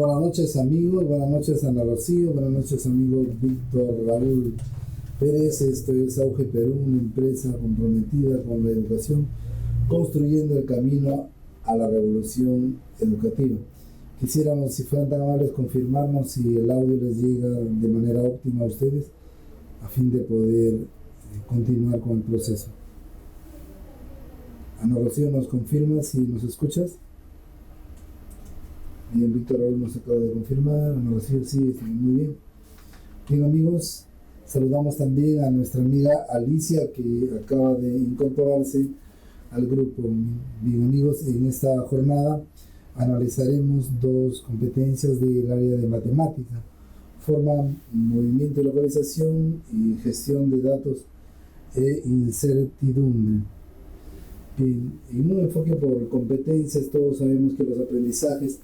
buenas noches amigos, buenas noches Ana Rocío, buenas noches amigo Víctor Raúl Pérez. Esto es Auge Perú, una empresa comprometida con la educación, construyendo el camino a la revolución educativa. Quisiéramos, si fueran tan amables, confirmarnos si el audio les llega de manera óptima a ustedes, a fin de poder continuar con el proceso. Ana Rocío, ¿nos confirma si nos escuchas? Bien, Víctor Raúl nos acaba de confirmar. Ana Rocío, sí, está muy bien. Bien, amigos, saludamos también a nuestra amiga Alicia, que acaba de incorporarse al grupo. Bien, amigos, en esta jornada analizaremos dos competencias del área de matemática: forma, movimiento y localización, y gestión de datos e incertidumbre. Bien, en un enfoque por competencias, todos sabemos que los aprendizajes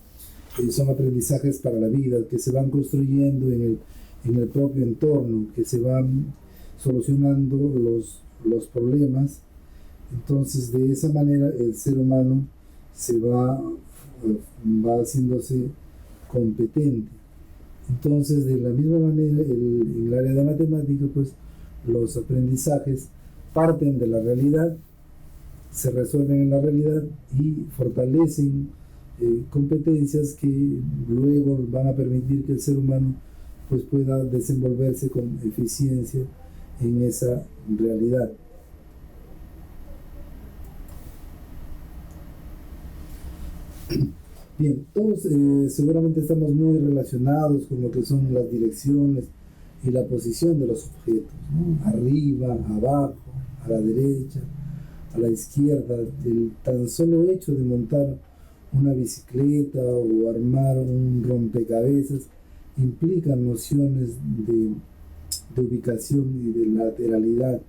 son aprendizajes para la vida, que se van construyendo en el propio entorno, que se van solucionando los problemas. Entonces, de esa manera el ser humano se va haciéndose competente. Entonces, de la misma manera, en el área de matemática, pues los aprendizajes parten de la realidad, se resuelven en la realidad y fortalecen competencias que luego van a permitir que el ser humano pues pueda desenvolverse con eficiencia en esa realidad. Bien, todos seguramente estamos muy relacionados con lo que son las direcciones y la posición de los objetos, ¿no? Arriba, abajo, a la derecha, a la izquierda. El tan solo hecho de montar una bicicleta o armar un rompecabezas implica nociones de ubicación y de lateralidad.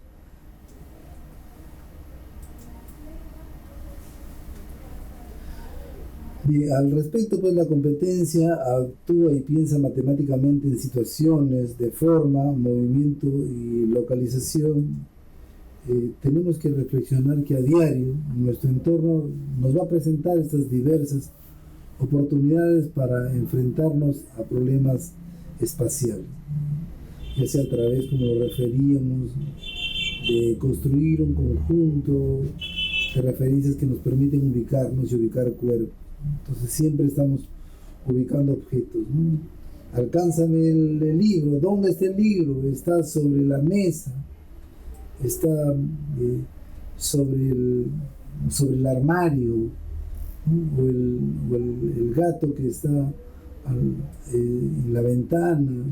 Bien, al respecto, pues la competencia actúa y piensa matemáticamente en situaciones de forma, movimiento y localización. Tenemos que reflexionar que a diario nuestro entorno nos va a presentar estas diversas oportunidades para enfrentarnos a problemas espaciales, ya sea a través, como lo referíamos, de construir un conjunto de referencias que nos permiten ubicarnos y ubicar cuerpos. Entonces siempre estamos ubicando objetos, ¿no? Alcánzame el libro. ¿Dónde está el libro? Está sobre la mesa, está sobre el armario, ¿no? o el gato que está en la ventana.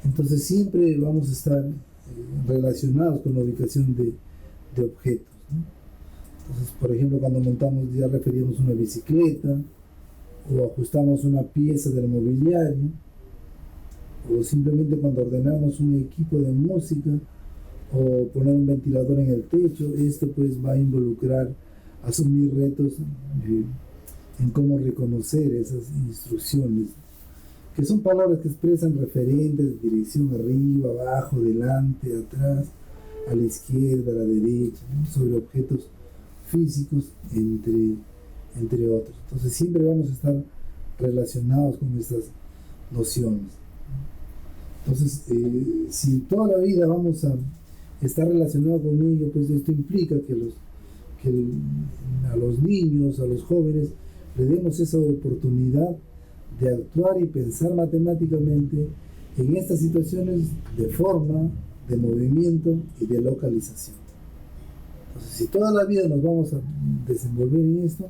Entonces siempre vamos a estar relacionados con la ubicación de objetos, ¿no? Entonces, por ejemplo, cuando montamos, ya referíamos, una bicicleta, o ajustamos una pieza del mobiliario, o simplemente cuando ordenamos un equipo de música, o poner un ventilador en el techo. Esto pues va a involucrar asumir retos en cómo reconocer esas instrucciones, que son palabras que expresan referentes, dirección, arriba, abajo, delante, atrás, a la izquierda, a la derecha, ¿no? Sobre objetos físicos, entre otros. Entonces siempre vamos a estar relacionados con estas nociones. Entonces, si toda la vida vamos a estar relacionados con ello, pues esto implica que a los niños, a los jóvenes, le demos esa oportunidad de actuar y pensar matemáticamente en estas situaciones de forma, de movimiento y de localización. Entonces, si toda la vida nos vamos a desenvolver en esto,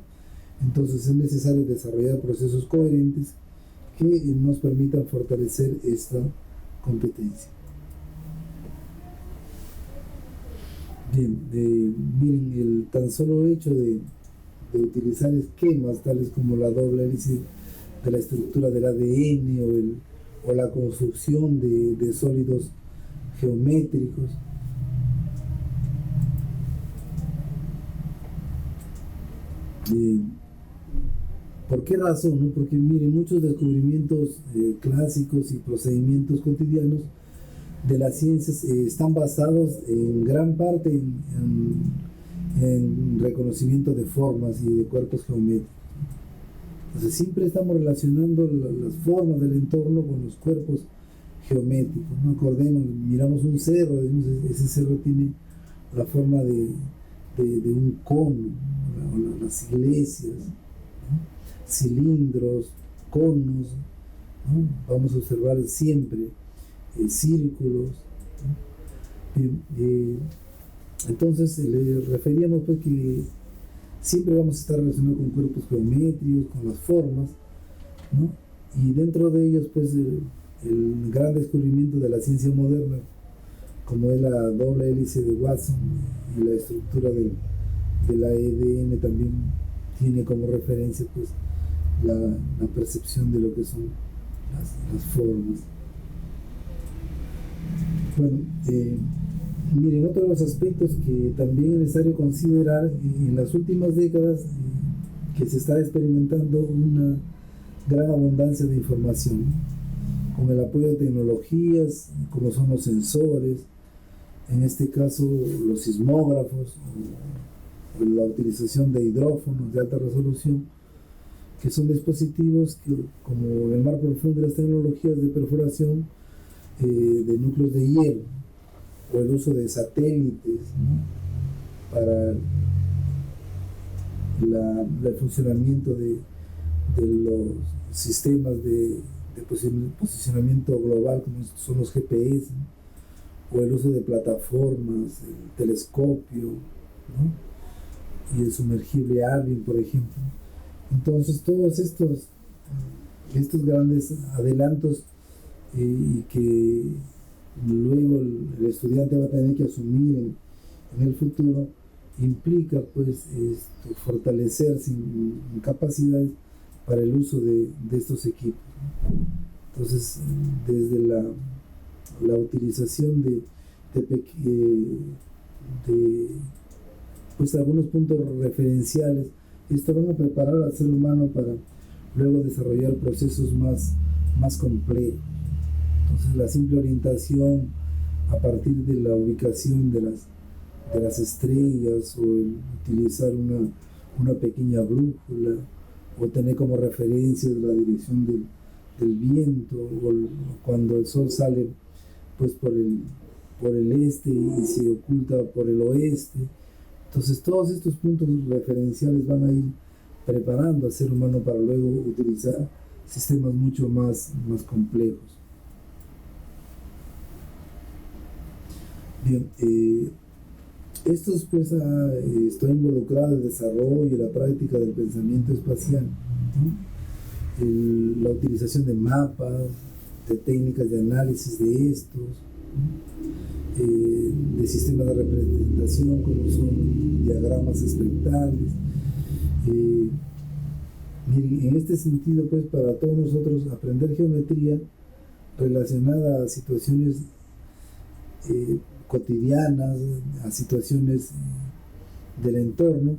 entonces es necesario desarrollar procesos coherentes que nos permitan fortalecer esta competencia. Bien, miren, el tan solo hecho de utilizar esquemas tales como la doble hélice de la estructura del ADN, o la construcción de sólidos geométricos, ¿por qué razón? ¿No? Porque miren, muchos descubrimientos clásicos y procedimientos cotidianos de las ciencias están basados en gran parte en reconocimiento de formas y de cuerpos geométricos. Entonces siempre estamos relacionando las formas del entorno con los cuerpos geométricos, ¿no? Acordemos, miramos un cerro, ese cerro tiene la forma de un cono, o las iglesias, ¿no? Cilindros, conos, ¿no? Vamos a observar siempre círculos, ¿no? Entonces le referíamos pues que siempre vamos a estar relacionados con cuerpos geométricos, con las formas, ¿no? Y dentro de ellos pues el gran descubrimiento de la ciencia moderna, como es la doble hélice de Watson y la estructura del ADN, también tiene como referencia pues la percepción de lo que son las formas. Bueno, miren, otro de los aspectos que también es necesario considerar en las últimas décadas, que se está experimentando una gran abundancia de información, con el apoyo de tecnologías como son los sensores, en este caso los sismógrafos, o la utilización de hidrófonos de alta resolución, que son dispositivos que, como en el mar profundo, las tecnologías de perforación de núcleos de hielo, o el uso de satélites, ¿no? Para el funcionamiento de los sistemas de posicionamiento global, como son los GPS, ¿no? O el uso de plataformas, el telescopio, ¿no? Y el sumergible Alvin, por ejemplo. Entonces todos estos grandes adelantos y que luego el estudiante va a tener que asumir en el futuro, implica pues fortalecerse en capacidades para el uso de estos equipos. Entonces, desde la utilización de pues algunos puntos referenciales, esto van a preparar al ser humano para luego desarrollar procesos más complejos. Entonces, la simple orientación a partir de la ubicación de las estrellas, o el utilizar una pequeña brújula, o tener como referencia la dirección del viento, o cuando el sol sale pues por el este y se oculta por el oeste. Entonces todos estos puntos referenciales van a ir preparando al ser humano para luego utilizar sistemas mucho más complejos. Bien, estos pues está involucrado el desarrollo y la práctica del pensamiento espacial, ¿no? La utilización de mapas, de técnicas de análisis de estos, ¿no? De sistemas de representación como son diagramas espectrales. Miren, en este sentido pues para todos nosotros aprender geometría relacionada a situaciones cotidianas, a situaciones del entorno,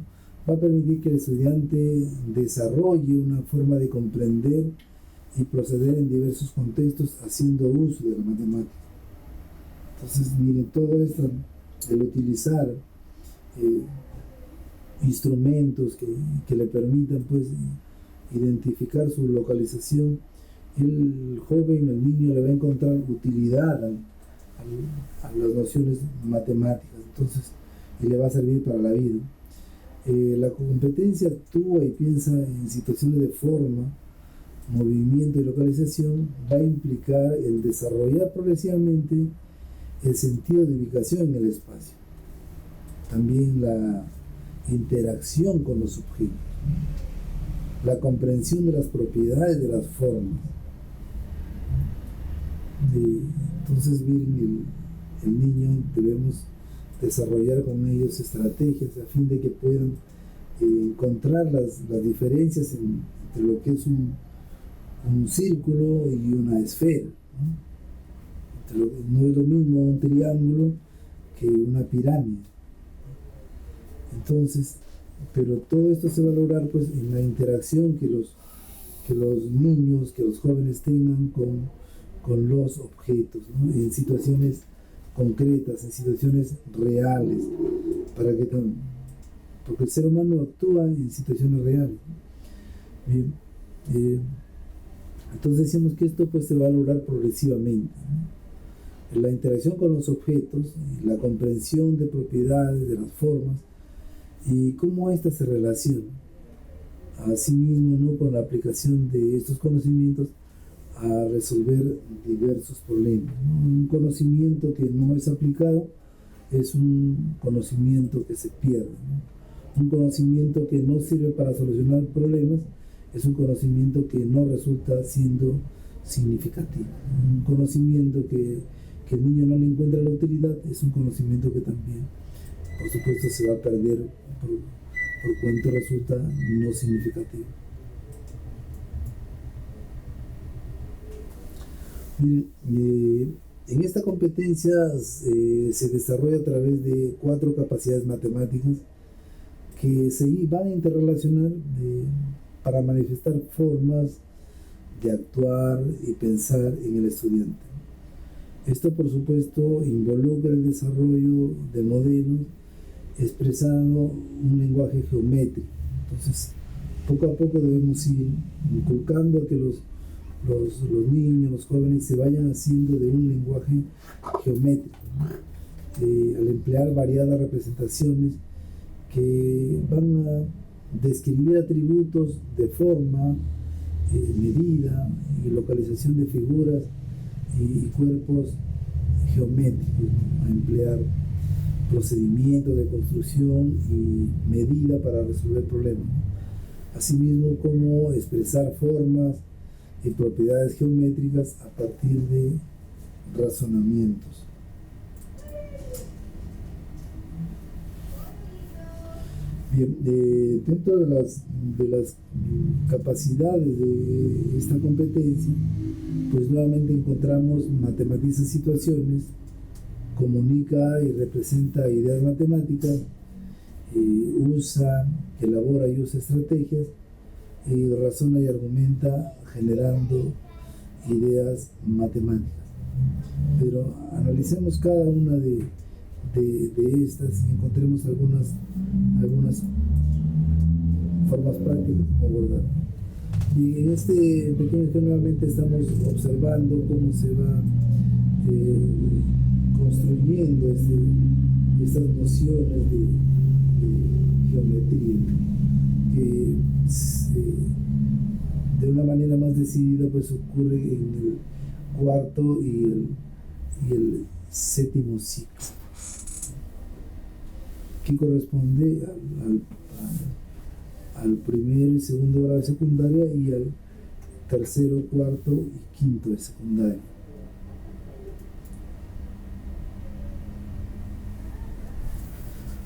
va a permitir que el estudiante desarrolle una forma de comprender y proceder en diversos contextos haciendo uso de la matemática. Entonces, miren, todo esto, el utilizar instrumentos que le permitan pues identificar su localización, el joven, el niño le va a encontrar utilidad a las nociones matemáticas, entonces, y le va a servir para la vida. La competencia actúa y piensa en situaciones de forma, movimiento y localización, va a implicar el desarrollar progresivamente el sentido de ubicación en el espacio, también la interacción con los objetos, la comprensión de las propiedades de las formas. Entonces, bien, el niño debemos desarrollar con ellos estrategias a fin de que puedan encontrar las diferencias entre lo que es un círculo y una esfera, ¿no? No es lo mismo un triángulo que una pirámide. Entonces, pero todo esto se va a lograr pues en la interacción que los niños, que los jóvenes tengan con los objetos, ¿no? En situaciones concretas, en situaciones reales, porque el ser humano actúa en situaciones reales. Bien, Eh, entonces decimos que esto pues se va a lograr progresivamente, ¿no? La interacción con los objetos, la comprensión de propiedades, de las formas y cómo éstas se relacionan. Asimismo, ¿no? Con la aplicación de estos conocimientos a resolver diversos problemas, ¿no? Un conocimiento que no es aplicado es un conocimiento que se pierde, ¿no? Un conocimiento que no sirve para solucionar problemas es un conocimiento que no resulta siendo significativo. Un conocimiento que el niño no le encuentra la utilidad es un conocimiento que también, por supuesto, se va a perder por cuanto resulta no significativo. Miren, en esta competencia se desarrolla a través de 4 capacidades matemáticas que se van a interrelacionar para manifestar formas de actuar y pensar en el estudiante. Esto, por supuesto, involucra el desarrollo de modelos expresando un lenguaje geométrico. Entonces, poco a poco debemos ir inculcando a que los niños, los jóvenes se vayan haciendo de un lenguaje geométrico, ¿no? Al emplear variadas representaciones que van a describir atributos de forma, medida y localización de figuras y cuerpos geométricos, ¿no? A emplear procedimientos de construcción y medida para resolver problemas, ¿no? Asimismo, como expresar formas y propiedades geométricas a partir de razonamientos. Bien, dentro de las capacidades de esta competencia, pues nuevamente encontramos matematiza situaciones, comunica y representa ideas matemáticas, elabora y usa estrategias, y razona y argumenta generando ideas matemáticas. Pero analicemos cada una de estas y encontremos algunas formas prácticas como abordar. Y en este pequeño ejemplo nuevamente estamos observando cómo se va construyendo estas nociones de geometría, que de una manera más decidida pues ocurre en el cuarto y el séptimo ciclo, que corresponde al primero y segundo grado de secundaria y al tercero, cuarto y quinto de secundaria.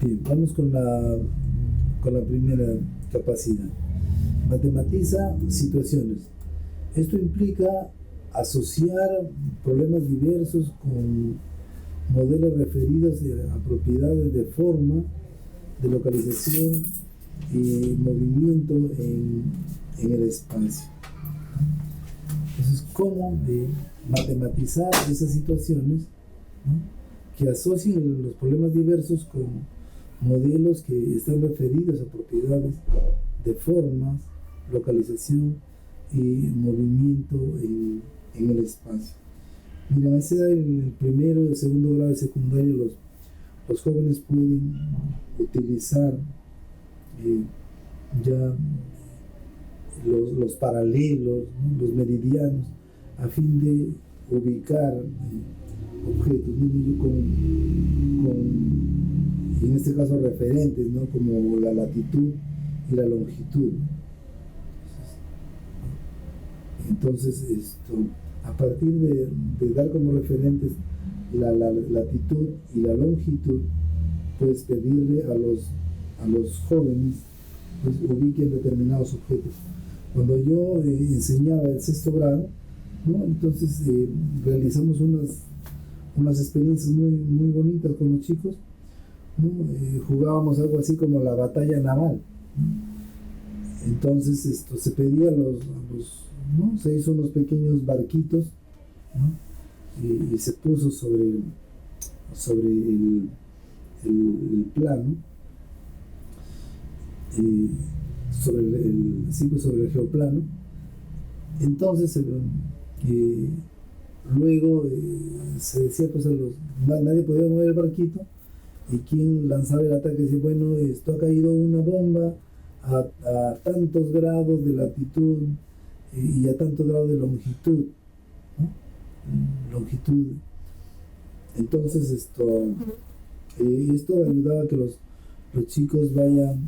Bien, vamos con la primera capacidad. Matematiza situaciones. Esto implica asociar problemas diversos con modelos referidos a propiedades de forma, de localización y movimiento en el espacio. Entonces, ¿cómo matematizar esas situaciones, ¿no? Que asocien los problemas diversos con modelos que están referidos a propiedades de formas, localización y movimiento en el espacio? Mira, a esa edad, en el primero y segundo grado de secundaria, los jóvenes pueden utilizar ya los paralelos, ¿no? Los meridianos, a fin de ubicar objetos, ¿no? En este caso referentes, ¿no? Como la latitud y la longitud. Entonces, a partir de dar como referentes la latitud y la longitud, puedes pedirle a los jóvenes pues ubiquen determinados objetos. Cuando yo enseñaba el sexto grado, ¿no? Entonces realizamos unas experiencias muy bonitas con los chicos, ¿no? Jugábamos algo así como la batalla naval, ¿no? Entonces se pedía ¿no? Se hizo unos pequeños barquitos, ¿no? Y se puso sobre el plano, sobre el geoplano, Entonces, luego se decía, pues nadie podía mover el barquito, y quien lanzaba el ataque decía, bueno, esto ha caído una bomba a tantos grados de latitud y a tantos grados de longitud, ¿no? Longitud. Entonces esto ayudaba a que los chicos vayan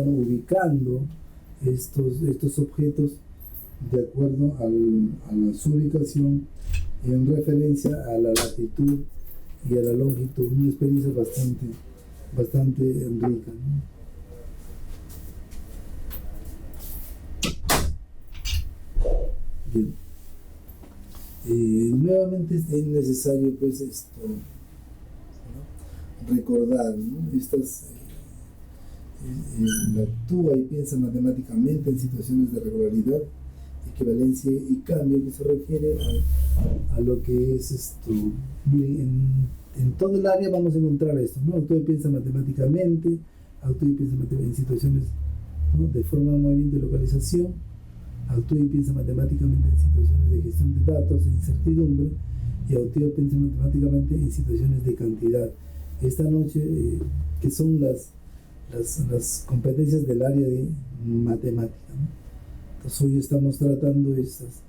ubicando estos objetos de acuerdo a su ubicación en referencia a la latitud y a la longitud. Una experiencia bastante rica, ¿no? Bien. Nuevamente es necesario, pues, ¿no? Recordar, ¿no? Actúa y piensa matemáticamente en situaciones de regularidad, equivalencia y cambio, que se refiere a lo que es esto. Miren, en todo el área vamos a encontrar esto, ¿no? Actúa y piensa matemáticamente, actúa y piensa en situaciones, ¿no?, de forma, movimiento y localización, actúa y piensa matemáticamente en situaciones de gestión de datos e incertidumbre, y actúa y piensa matemáticamente en situaciones de cantidad. Esta noche, que son las competencias del área de matemática, ¿no? Entonces hoy estamos tratando estas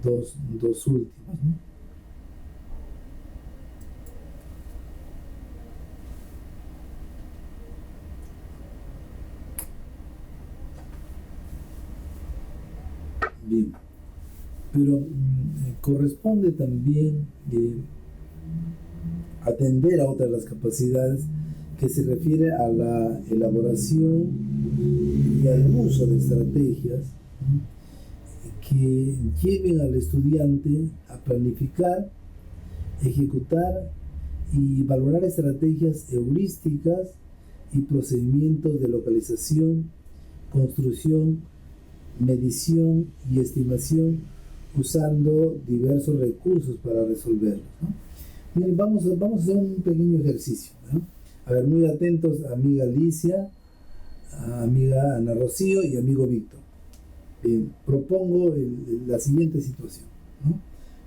dos últimas, ¿no? Bien, pero corresponde también atender a otras de las capacidades, que se refiere a la elaboración y al uso de estrategias, ¿no?, que lleven al estudiante a planificar, ejecutar y valorar estrategias heurísticas y procedimientos de localización, construcción, medición y estimación, usando diversos recursos para resolverlos, ¿no? Miren, vamos a hacer un pequeño ejercicio, ¿no? A ver, muy atentos, amiga Alicia, amiga Ana Rocío y amigo Víctor. Bien, propongo la siguiente situación, ¿no?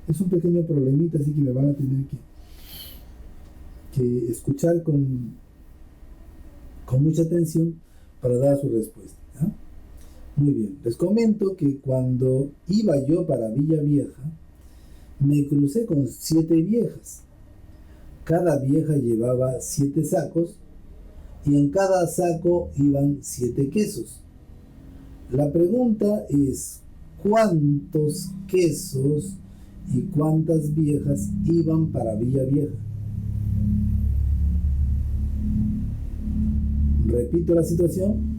Es un pequeño problemita, así que me van a tener que escuchar con mucha atención para dar su respuesta, ¿no? Muy bien, les comento que cuando iba yo para Villa Vieja, me crucé con 7 viejas. Cada vieja llevaba 7 sacos y en cada saco iban 7 quesos. La pregunta es, ¿cuántos quesos y cuántas viejas iban para Villa Vieja? Repito la situación.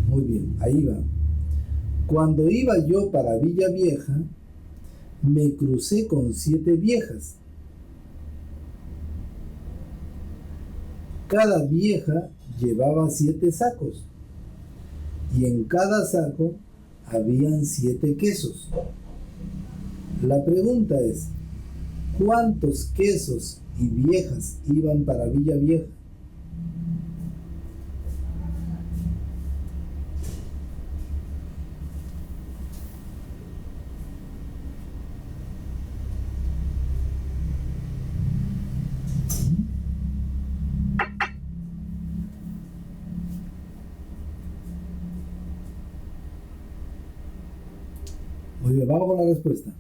Muy bien, ahí va. Cuando iba yo para Villa Vieja, me crucé con 7 viejas. Cada vieja llevaba 7 sacos y en cada saco habían 7 quesos. La pregunta es, ¿cuántos quesos y viejas iban para Villa Vieja? Muy bien, vamos con la respuesta.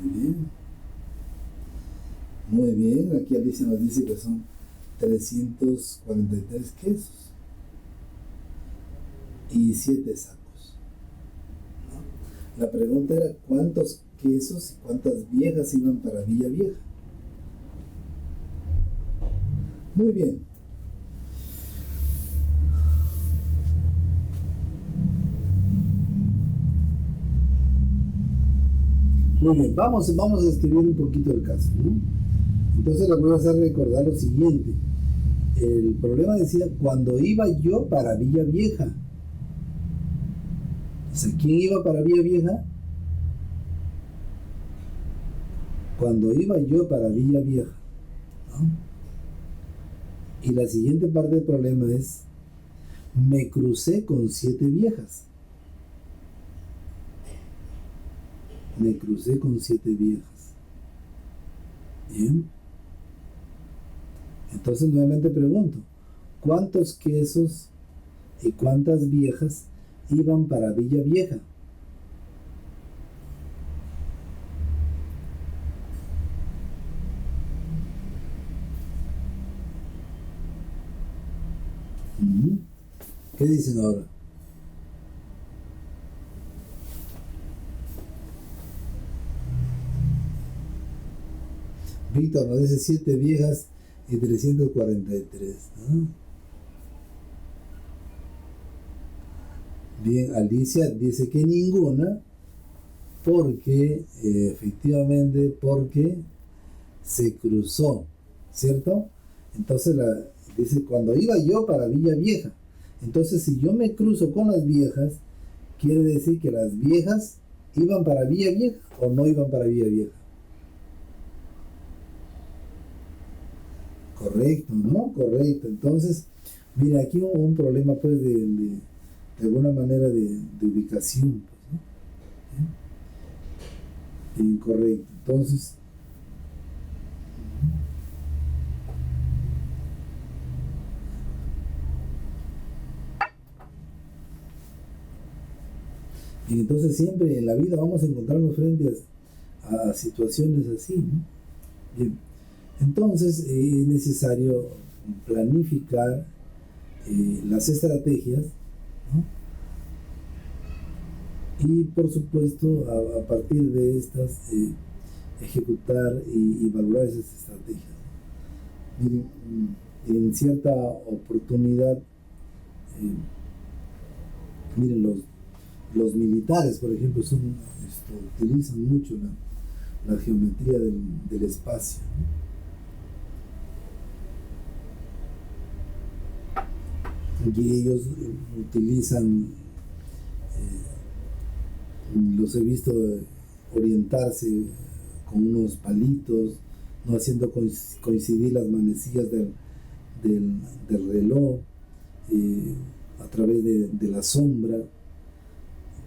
Muy bien. Muy bien, aquí Alicia nos dice que son 343 quesos y 7 sacos, ¿no? La pregunta era, ¿cuántos quesos y cuántas viejas iban para Villa Vieja? Muy bien. Muy bien, vamos a escribir un poquito el caso, ¿no? Entonces les voy a hacer recordar lo siguiente. El problema decía, cuando iba yo para Villa Vieja. O sea, ¿quién iba para Villa Vieja? Cuando iba yo para Villa Vieja, ¿no? Y la siguiente parte del problema es, Me crucé con 7 viejas. Me crucé con 7 viejas. Bien. Entonces nuevamente pregunto, ¿cuántos quesos y cuántas viejas iban para Villa Vieja? ¿Qué dicen ahora? Víctor nos dice 7 viejas y 343, ¿no? Bien, Alicia dice que ninguna, porque efectivamente, porque se cruzó, ¿cierto? Entonces dice, cuando iba yo para Villa Vieja, entonces si yo me cruzo con las viejas, quiere decir que las viejas iban para Villa Vieja o no iban para Villa Vieja. Correcto, ¿no? Correcto. Entonces, mira, aquí un problema pues de alguna manera de ubicación, pues, ¿no? Incorrecto. Entonces, y entonces siempre en la vida vamos a encontrarnos frente a situaciones así, ¿no? Bien. Entonces es necesario planificar las estrategias, ¿no? Y por supuesto a partir de estas ejecutar y valorar esas estrategias. Miren, en cierta oportunidad, miren, los militares, por ejemplo, utilizan mucho la geometría del espacio, ¿no? Y ellos utilizan, los he visto orientarse con unos palitos, no haciendo coincidir las manecillas del reloj a través de la sombra.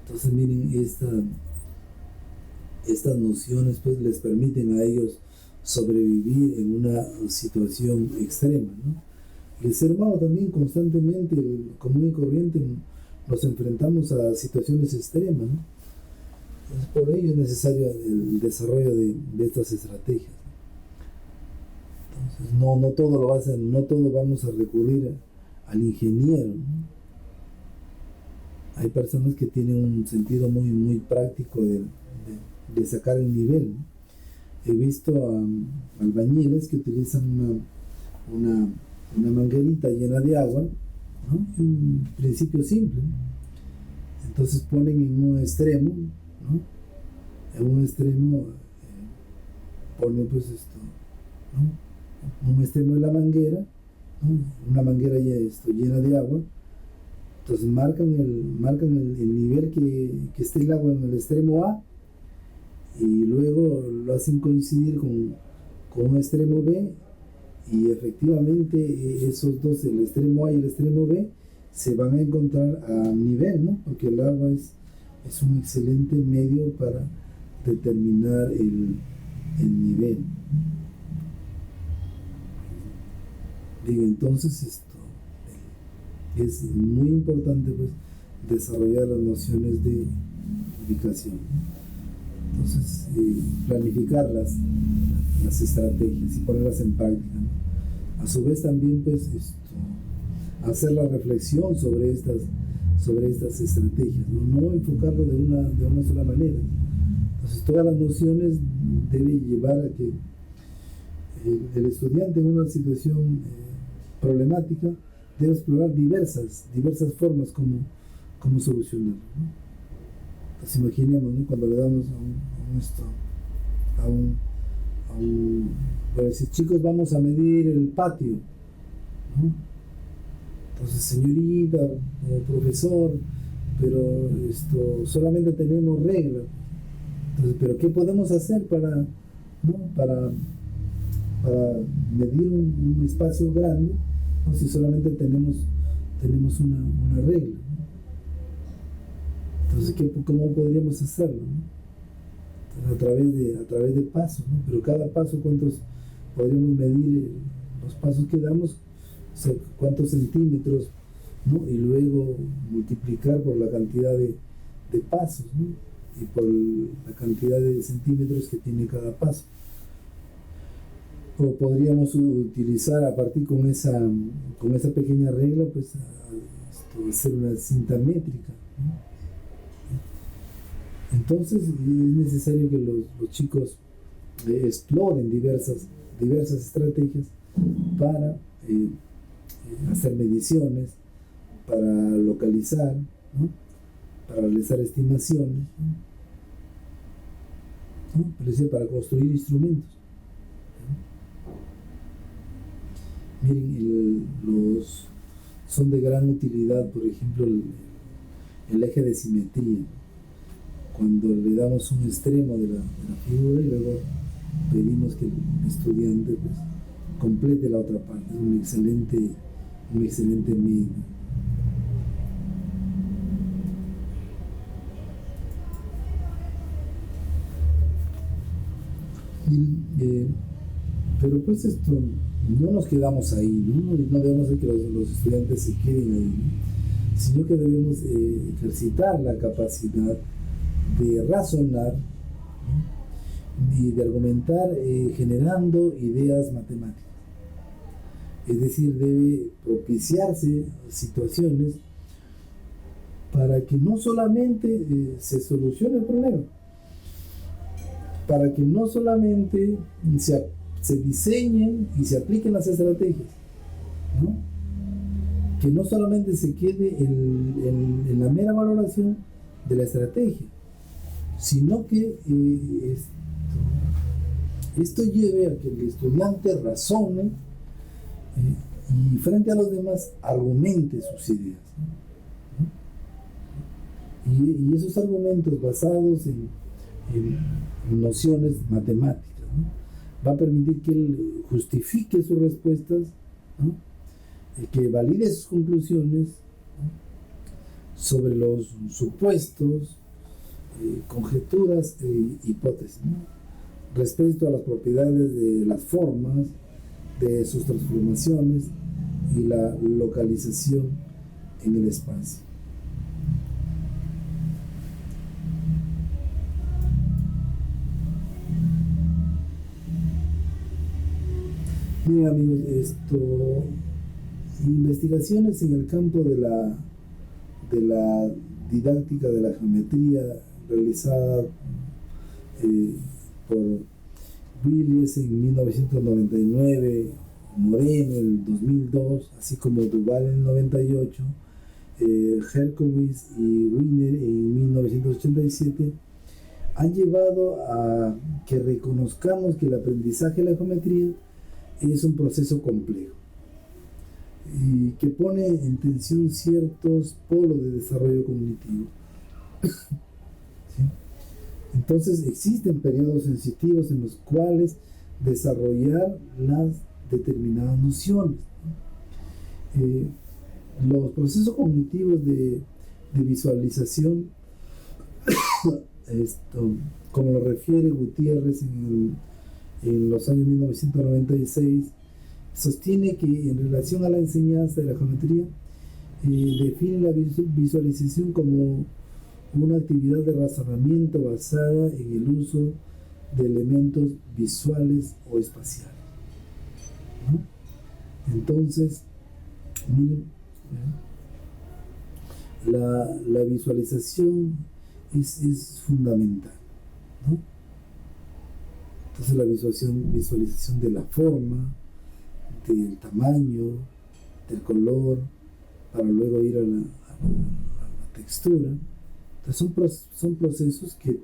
Entonces miren, estas nociones pues les permiten a ellos sobrevivir en una situación extrema, ¿no? El ser humano también constantemente, común y corriente, nos enfrentamos a situaciones extremas, ¿no? Entonces, por ello es necesario el desarrollo de estas estrategias. Entonces, no todo vamos a recurrir al ingeniero, ¿no? Hay personas que tienen un sentido muy práctico de sacar el nivel, ¿no? He visto albañiles que utilizan una manguerita llena de agua, ¿no? Un principio simple, ¿no? Entonces ponen en un extremo, ¿no? En un extremo ponen pues ¿no? Un extremo de la manguera, ¿no? Una manguera llena de agua. Entonces marcan el nivel que esté el agua en el extremo A, y luego lo hacen coincidir con un extremo B, y efectivamente esos dos, el extremo A y el extremo B, se van a encontrar a nivel, ¿no? Porque el agua es un excelente medio para determinar el nivel. Bien, entonces es muy importante pues desarrollar las nociones de ubicación. Entonces, planificar las estrategias y ponerlas en práctica, ¿no? A su vez también pues hacer la reflexión sobre estas estrategias, no enfocarlo de una sola manera. Entonces todas las nociones deben llevar a que el estudiante en una situación problemática debe explorar diversas formas como solucionarlo, ¿no? Pues imaginemos, ¿no? Cuando le damos para decir, chicos, vamos a medir el patio, ¿no? Entonces, señorita o profesor, pero solamente tenemos reglas. Entonces, pero ¿qué podemos hacer para medir un espacio grande, ¿no? Si solamente tenemos tenemos una regla, ¿no? Entonces, ¿cómo podríamos hacerlo, ¿no? Entonces, a través de pasos, ¿no? Pero cada paso, ¿cuántos podríamos medir los pasos que damos? O sea, cuántos centímetros, ¿no? Y luego multiplicar por la cantidad de pasos, ¿no? Y por la cantidad de centímetros que tiene cada paso. O podríamos utilizar a partir con esa pequeña regla, pues hacer una cinta métrica, ¿no? Entonces es necesario que los chicos exploren diversas estrategias para hacer mediciones, para localizar, ¿no? Para realizar estimaciones, ¿no? Para construir instrumentos. Miren, son de gran utilidad, por ejemplo, el eje de simetría. Cuando le damos un extremo de la figura y luego pedimos que el estudiante pues complete la otra parte. Es un excelente medio. Pero pues esto, no nos quedamos ahí, ¿no? No debemos hacer que los estudiantes se queden ahí, ¿no? Sino que debemos ejercitar la capacidad de razonar, ¿no? Y de argumentar generando ideas matemáticas. Es decir, debe propiciarse situaciones para que no solamente se solucione el problema, para que no solamente se diseñen y se apliquen las estrategias, ¿no? Que no solamente se quede en la mera valoración de la estrategia, sino que esto lleve a que el estudiante razone y frente a los demás argumente sus ideas, ¿no? Y esos argumentos basados en nociones matemáticas, ¿no? Va a permitir que él justifique sus respuestas, ¿no? Que valide sus conclusiones, ¿no? Sobre los supuestos, conjeturas e hipótesis, ¿no? Respecto a las propiedades de las formas, de sus transformaciones y la localización en el espacio. Bien, amigos, investigaciones en el campo de la didáctica de la geometría realizada por Willies en 1999, Moreno en el 2002, así como Duval en el 98, Herkowitz y Wiener en 1987, han llevado a que reconozcamos que el aprendizaje de la geometría es un proceso complejo y que pone en tensión ciertos polos de desarrollo cognitivo. ¿Sí? Entonces existen periodos sensitivos en los cuales desarrollar las determinadas nociones. Los procesos cognitivos de visualización, como lo refiere Gutiérrez en los años 1996, sostiene que en relación a la enseñanza de la geometría, define la visualización como una actividad de razonamiento basada en el uso de elementos visuales o espaciales, ¿no? Entonces, miren, la visualización es fundamental, ¿no? Entonces la visualización de la forma, del tamaño, del color, para luego ir a la textura. Entonces son procesos que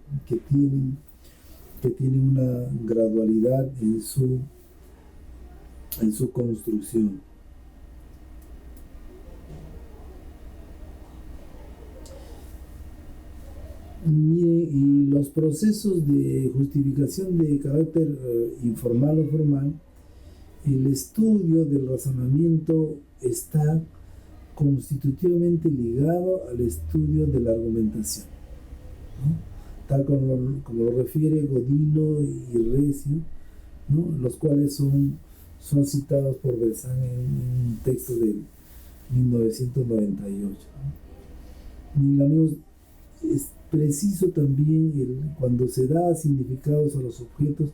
tienen una gradualidad en su construcción. Y los procesos de justificación de carácter informal o formal, el estudio del razonamiento está constitutivamente ligado al estudio de la argumentación, ¿no? Tal como lo refiere Godino y Recio, ¿no? Los cuales son citados por Berzán en un texto de 1998. ¿No? Y amigos, es preciso también cuando se da significados a los objetos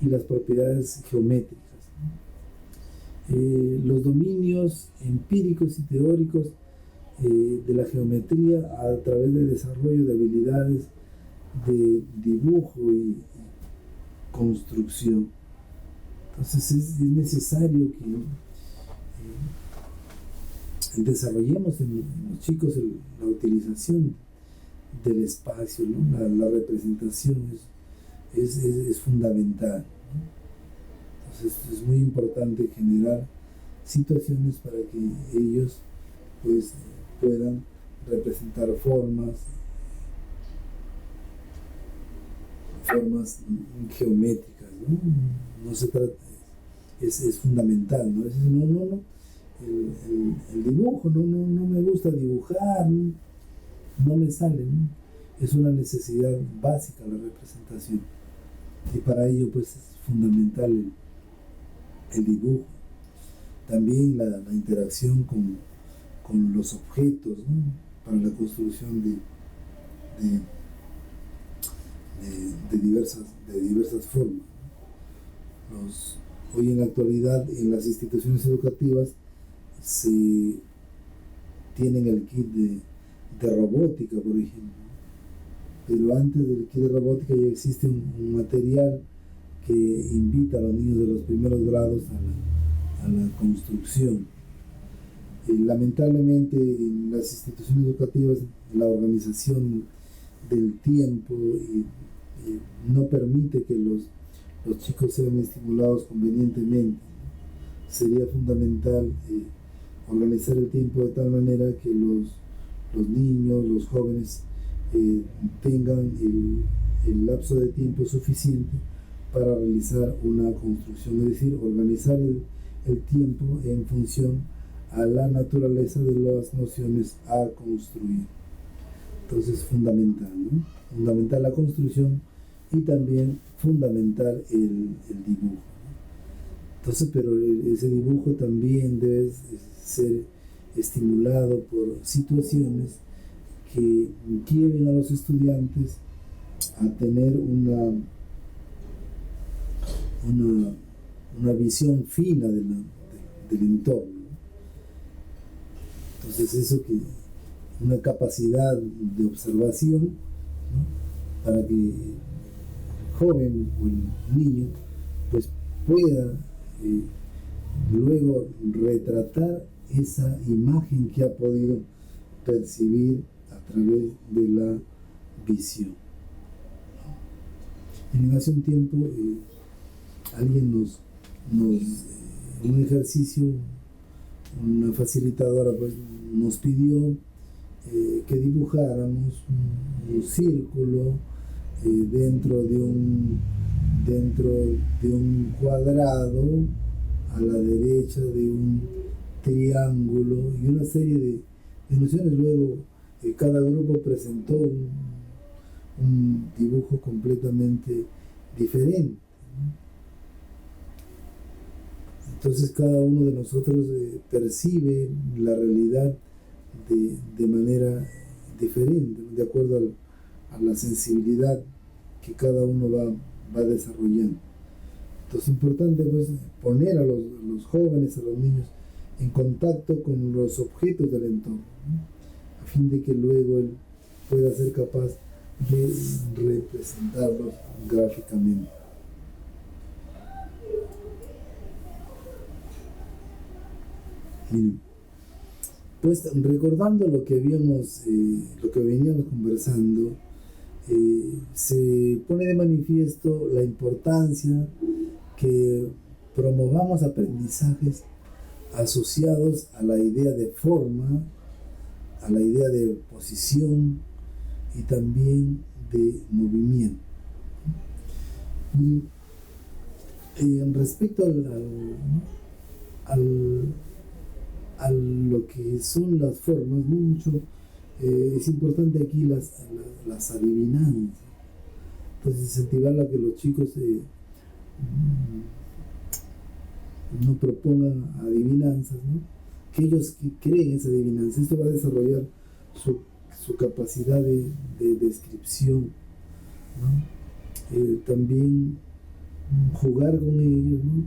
y las propiedades geométricas, ¿no? Los dominios empíricos y teóricos de la geometría a través del desarrollo de habilidades de dibujo y construcción. Entonces es necesario que desarrollemos en los chicos la utilización del espacio, ¿no? La representación es fundamental, ¿no? Entonces es muy importante generar situaciones para que ellos pues puedan representar formas geométricas, ¿no? No se trata, es fundamental, ¿no? No, el dibujo, no me gusta dibujar, no me sale, ¿no? Es una necesidad básica la representación, y para ello pues es fundamental el dibujo. También la interacción con los objetos, ¿no? Para la construcción de diversas formas. Hoy en la actualidad en las instituciones educativas se tienen el kit de robótica, por ejemplo, pero antes del kit de robótica ya existe un material que invita a los niños de los primeros grados a la construcción. Lamentablemente en las instituciones educativas la organización del tiempo no permite que los chicos sean estimulados convenientemente. Sería fundamental organizar el tiempo de tal manera que los niños, los jóvenes tengan el lapso de tiempo suficiente para realizar una construcción, es decir, organizar el tiempo en función a la naturaleza de las nociones a construir. Entonces, fundamental, ¿no? Fundamental la construcción y también fundamental el dibujo, ¿no? Entonces, pero ese dibujo también debe ser estimulado por situaciones que lleven a los estudiantes a tener una visión fina del entorno. Entonces eso que una capacidad de observación, ¿no? Para que el joven o el niño pues pueda luego retratar esa imagen que ha podido percibir a través de la visión. En hace un tiempo alguien un ejercicio, una facilitadora pues nos pidió que dibujáramos un círculo dentro de un cuadrado, a la derecha de un triángulo y una serie de nociones. Luego cada grupo presentó un dibujo completamente diferente, ¿no? Entonces cada uno de nosotros percibe la realidad de manera diferente, ¿no? De acuerdo a la sensibilidad que cada uno va desarrollando. Entonces es importante pues poner a los jóvenes, a los niños en contacto con los objetos del entorno, ¿no? A fin de que luego él pueda ser capaz de representarlos gráficamente. Miren, pues recordando lo que veníamos conversando, se pone de manifiesto la importancia que promovamos aprendizajes asociados a la idea de forma, a la idea de posición y también de movimiento. Y respecto a lo que son las formas, ¿no? Mucho, es importante aquí las adivinanzas. Entonces incentivar a que los chicos no propongan adivinanzas, ¿no? Que ellos creen esa adivinanza. Esto va a desarrollar su capacidad de descripción, ¿no? También jugar con ellos, ¿no?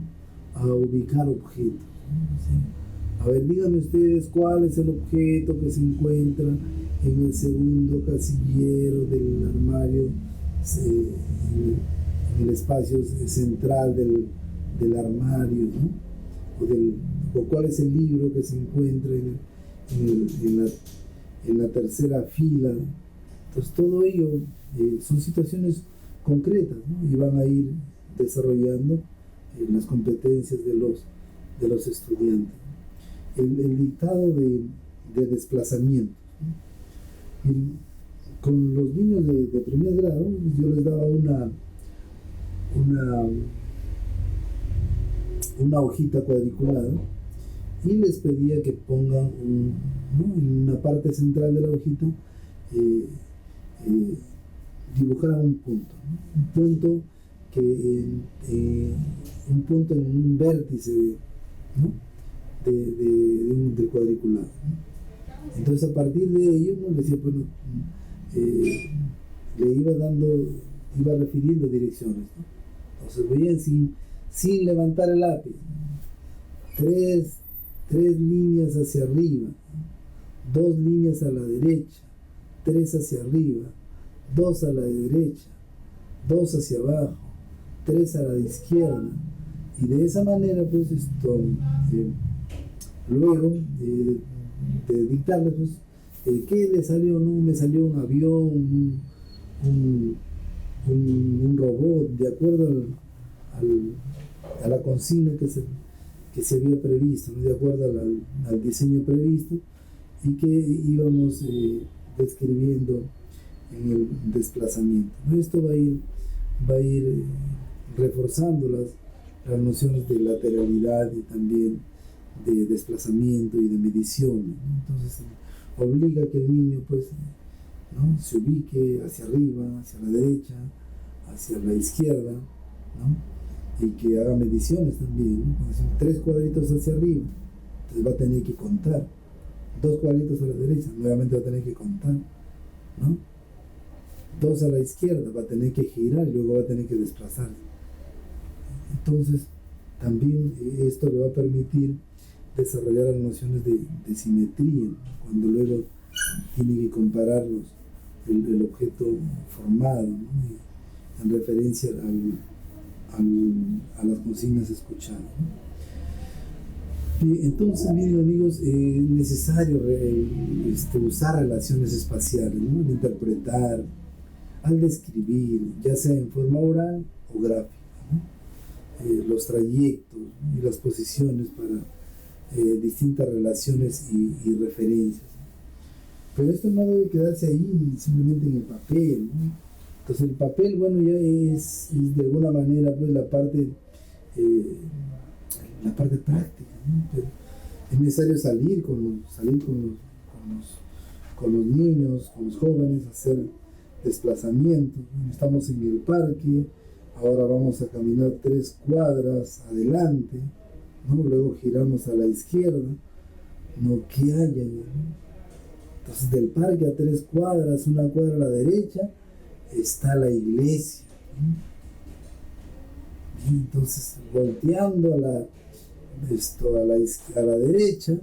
A ubicar objetos, ¿no? ¿Sí? A ver, díganme ustedes cuál es el objeto que se encuentra en el segundo casillero del armario, en el espacio central del armario, ¿no? O cuál es el libro que se encuentra en la tercera fila. Entonces todo ello son situaciones concretas, ¿no? Y van a ir desarrollando las competencias de los estudiantes. El dictado de desplazamiento, ¿no? Con los niños de primer grado yo les daba una hojita cuadriculada y les pedía que pongan ¿no? en una parte central de la hojita dibujaran un punto, ¿no? Un punto un punto en un vértice, ¿no? del cuadriculado, ¿no? Entonces a partir de ello, ¿no? decía, bueno, le iba refiriendo direcciones, ¿no? Entonces veían sin levantar el lápiz, ¿no? tres líneas hacia arriba, ¿no? 2 líneas a la derecha, 3 hacia arriba, 2 a la derecha, 2 hacia abajo, 3 a la izquierda, y de esa manera pues luego de dictarles pues, ¿qué le salió? No, me salió un avión, un robot, de acuerdo a la consigna que se había previsto, ¿no? De acuerdo al diseño previsto, y que íbamos describiendo en el desplazamiento, ¿no? Esto va a ir reforzando las nociones de lateralidad y también de desplazamiento y de medición, ¿no? Entonces obliga a que el niño pues, ¿no? se ubique hacia arriba, hacia la derecha, hacia la izquierda, ¿no? Y que haga mediciones también, ¿no? 3 cuadritos hacia arriba, entonces va a tener que contar, 2 cuadritos a la derecha, nuevamente va a tener que contar, ¿no? 2 a la izquierda, va a tener que girar y luego va a tener que desplazarse. Entonces también esto le va a permitir desarrollar las nociones de simetría, ¿no? Cuando luego tiene que comparar el objeto formado, ¿no? En referencia a las consignas escuchadas, ¿no? Entonces, miren amigos, es necesario usar relaciones espaciales, ¿no? Al interpretar, al describir, ya sea en forma oral o gráfica, ¿no? Los trayectos, ¿no? Y las posiciones para distintas relaciones y referencias. Pero esto no debe quedarse ahí simplemente en el papel, ¿no? Entonces el papel, bueno, ya es de alguna manera pues la parte práctica, ¿no? Pero es necesario salir con los niños, con los jóvenes, a hacer desplazamientos, ¿no? Estamos en el parque, ahora vamos a caminar 3 cuadras adelante, ¿no? Luego giramos a la izquierda, ¿no? ¿Qué hay ahí, ¿no? Entonces del parque a 3 cuadras, 1 cuadra a la derecha, está la iglesia, ¿no? Y entonces volteando a la derecha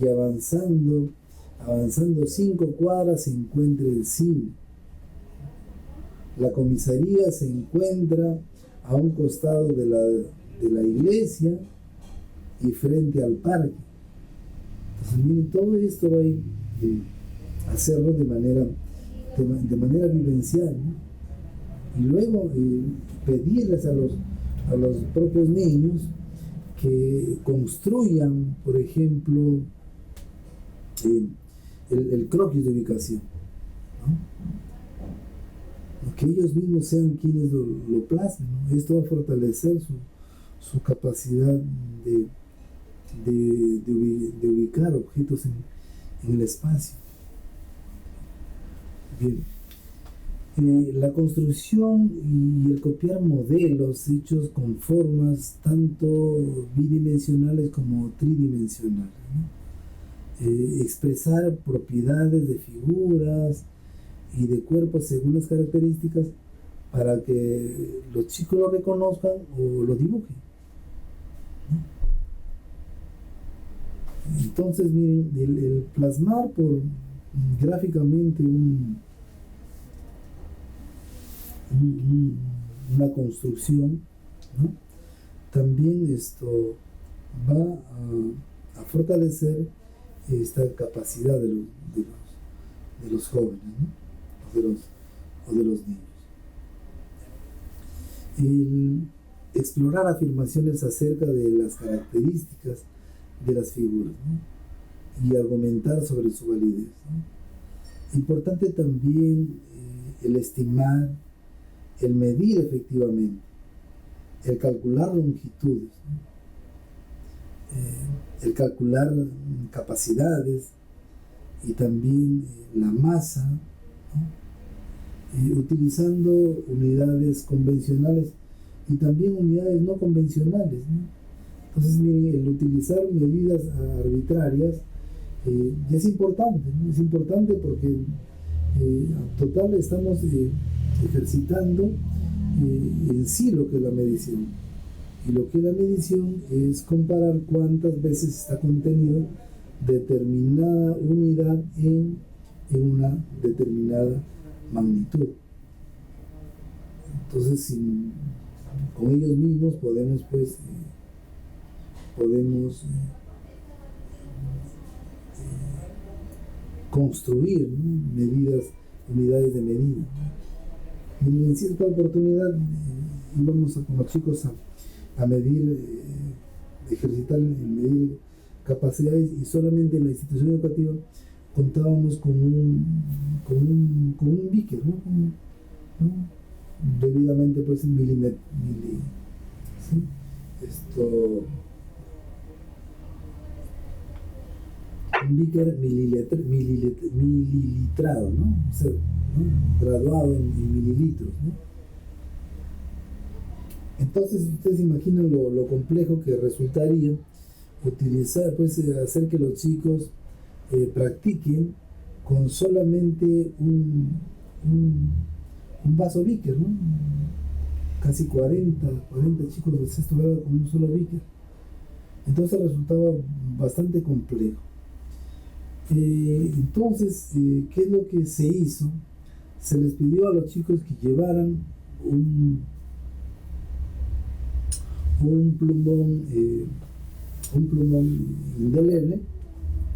y avanzando 5 cuadras se encuentra el cine. La comisaría se encuentra a un costado de la iglesia y frente al parque. Entonces miren, todo esto va a ir hacerlo de manera vivencial, ¿no? Y luego pedirles a los propios niños que construyan, por ejemplo, el croquis de ubicación, ¿no? Que ellos mismos sean quienes lo plasmen, ¿no? Esto va a fortalecer su capacidad de ubicar objetos en el espacio. Bien. La construcción y el copiar modelos hechos con formas tanto bidimensionales como tridimensionales, ¿no? Expresar propiedades de figuras y de cuerpos según las características para que los chicos lo reconozcan o lo dibujen, ¿no? Entonces, miren, el plasmar gráficamente una construcción, ¿no? También esto va a fortalecer esta capacidad de los jóvenes, ¿no? o de los niños. El explorar afirmaciones acerca de las características de las figuras, ¿no? Y argumentar sobre su validez, ¿no? Importante también el estimar, el medir efectivamente, el calcular longitudes, ¿no? El calcular capacidades y también la masa, ¿no? Utilizando unidades convencionales y también unidades no convencionales, ¿no? Entonces, miren, el utilizar medidas arbitrarias ya es importante, ¿no? Es importante porque total estamos ejercitando en sí lo que es la medición. Y lo que es la medición es comparar cuántas veces está contenido determinada unidad en una determinada magnitud. Entonces, con ellos mismos podemos construir, ¿no? Unidades de medida. Y en cierta oportunidad íbamos con los chicos a medir, ejercitar en medir capacidades, y solamente en la institución educativa contábamos con un beaker, ¿no? Debidamente pues ¿sí? Un beaker mililitrado, ¿no? O sea, ¿no? Graduado en mililitros, ¿no? Entonces ustedes imaginan lo complejo que resultaría utilizar, pues hacer que los chicos practiquen con solamente un vaso beaker, ¿no? Casi 40 chicos de sexto grado con un solo beaker. Entonces resultaba bastante complejo. Entonces, ¿qué es lo que se hizo? Se les pidió a los chicos que llevaran un plumón indeleble,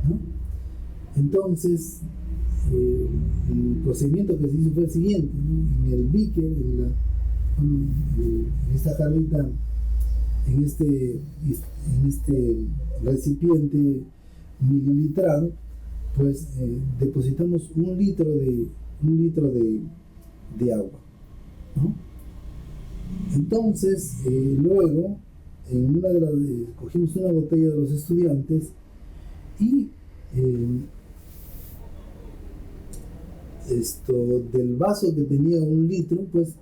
¿no? Entonces, el procedimiento que se hizo fue el siguiente, ¿no? En el beaker, en esta jarrita, en este recipiente mililitrado, pues depositamos un litro de agua, ¿no? Entonces, luego, en una de las cogimos una botella de los estudiantes y del vaso que tenía un litro, pues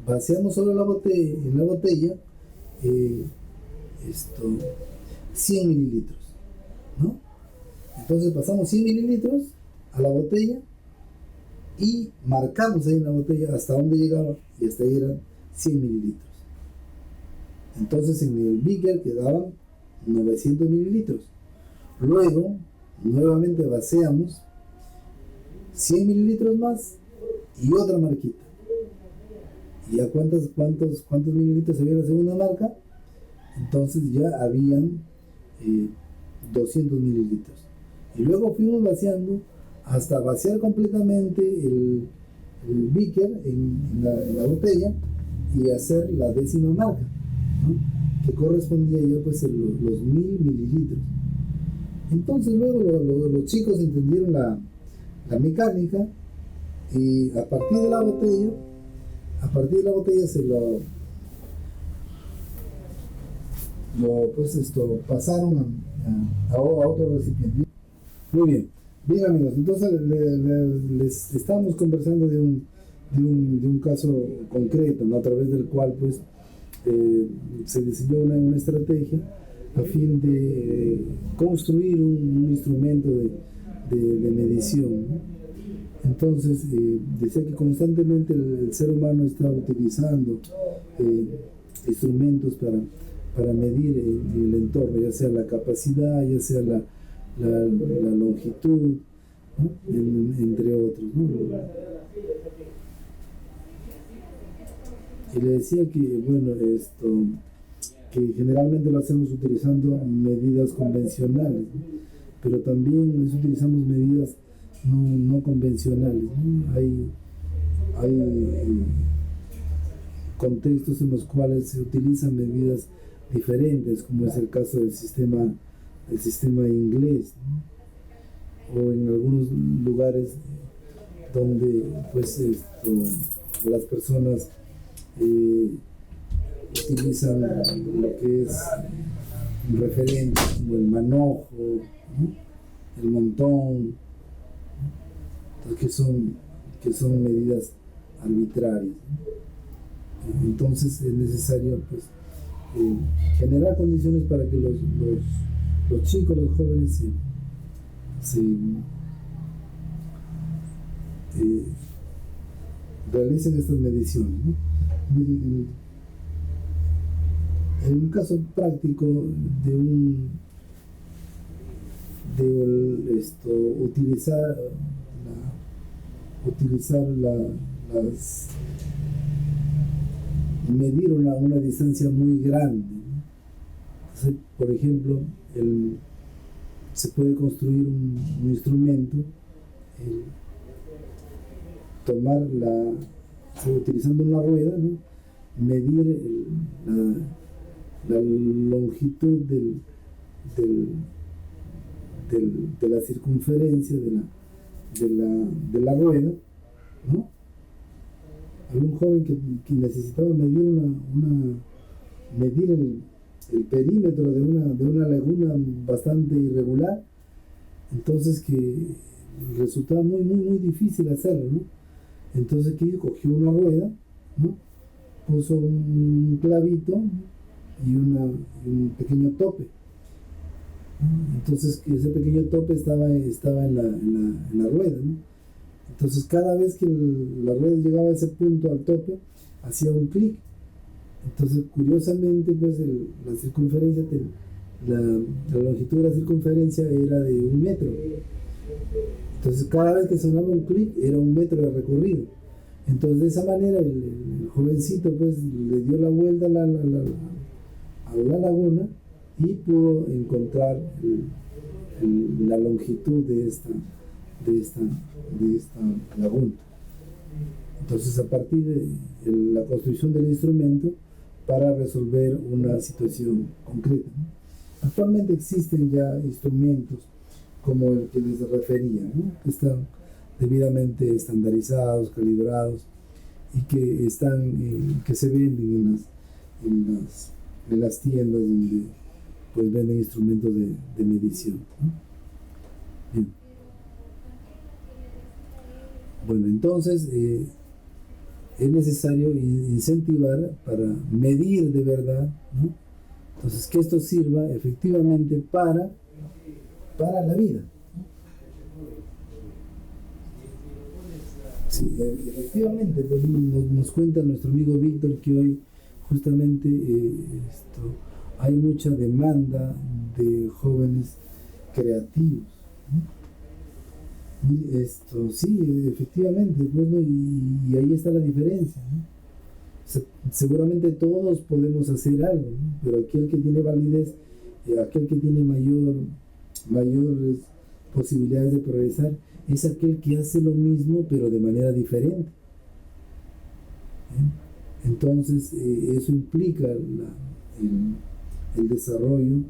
vaciamos sobre en la botella 100 mililitros, ¿no? Entonces pasamos 100 mililitros a la botella y marcamos ahí en la botella hasta dónde llegaba, y hasta ahí eran 100 mililitros. Entonces en el beaker quedaban 900 mililitros. Luego, nuevamente vaciamos 100 mililitros más y otra marquita. ¿Y a cuántos mililitros había la segunda marca? Entonces ya habían 200 mililitros. Y luego fuimos vaciando hasta vaciar completamente el beaker en la botella y hacer la 10ª marca, ¿no? Que correspondía ya pues los 1000 mililitros. Entonces luego los chicos entendieron la mecánica, y a partir de la botella se pasaron a otro recipiente. Muy bien. Bien, amigos, entonces les estamos conversando de un caso concreto, ¿no? A través del cual pues se diseñó una estrategia a fin de construir un instrumento de medición, ¿no? Entonces, decía que constantemente el ser humano está utilizando instrumentos para medir el entorno, ya sea la capacidad, ya sea la longitud, ¿no? Entre otros, ¿no? Y le decía que, bueno, que generalmente lo hacemos utilizando medidas convencionales, ¿no? Pero también utilizamos medidas no convencionales, ¿no? Hay contextos en los cuales se utilizan medidas diferentes, como es el caso del sistema inglés, ¿no? O en algunos lugares donde pues las personas utilizan lo que es un referente como el manojo, ¿no? El montón, ¿no? que son medidas arbitrarias, ¿no? Entonces es necesario pues generar condiciones para que los chicos, los jóvenes realicen estas mediciones, ¿no? En un caso práctico utilizar medir una distancia muy grande, ¿no? Entonces, por ejemplo, se puede construir un instrumento, utilizando una rueda, ¿no? Medir la longitud de la circunferencia de la rueda, ¿no? Había un joven que necesitaba medir el perímetro de una laguna bastante irregular, entonces que resultaba muy difícil hacerlo, ¿no? Entonces que cogió una rueda, ¿no? Puso un clavito y un pequeño tope, ¿no? Entonces ese pequeño tope estaba en la rueda, ¿no? Entonces cada vez que la rueda llegaba a ese punto, al tope, hacía un clic. Entonces curiosamente pues la circunferencia, la longitud de la circunferencia era de 1 metro. Entonces cada vez que sonaba un clic era 1 metro de recorrido. Entonces de esa manera el jovencito pues le dio la vuelta a la laguna y pudo encontrar la longitud de esta laguna. Entonces a partir de la construcción del instrumento para resolver una situación concreta, ¿no? Actualmente existen ya instrumentos como el que les refería, ¿no? Que están debidamente estandarizados, calibrados y que se venden en las tiendas donde pues venden instrumentos de medición, ¿no? Bien. Bueno, entonces es necesario incentivar para medir de verdad, ¿no? Entonces que esto sirva efectivamente para la vida. Sí, efectivamente, pues, nos cuenta nuestro amigo Víctor que hoy justamente hay mucha demanda de jóvenes creativos, ¿no? Sí, efectivamente, pues, ¿no? Y ahí está la diferencia, ¿no? Seguramente todos podemos hacer algo, ¿no? Pero aquel que tiene validez, aquel que tiene mayores posibilidades de progresar, es aquel que hace lo mismo pero de manera diferente. Entonces eso implica el desarrollo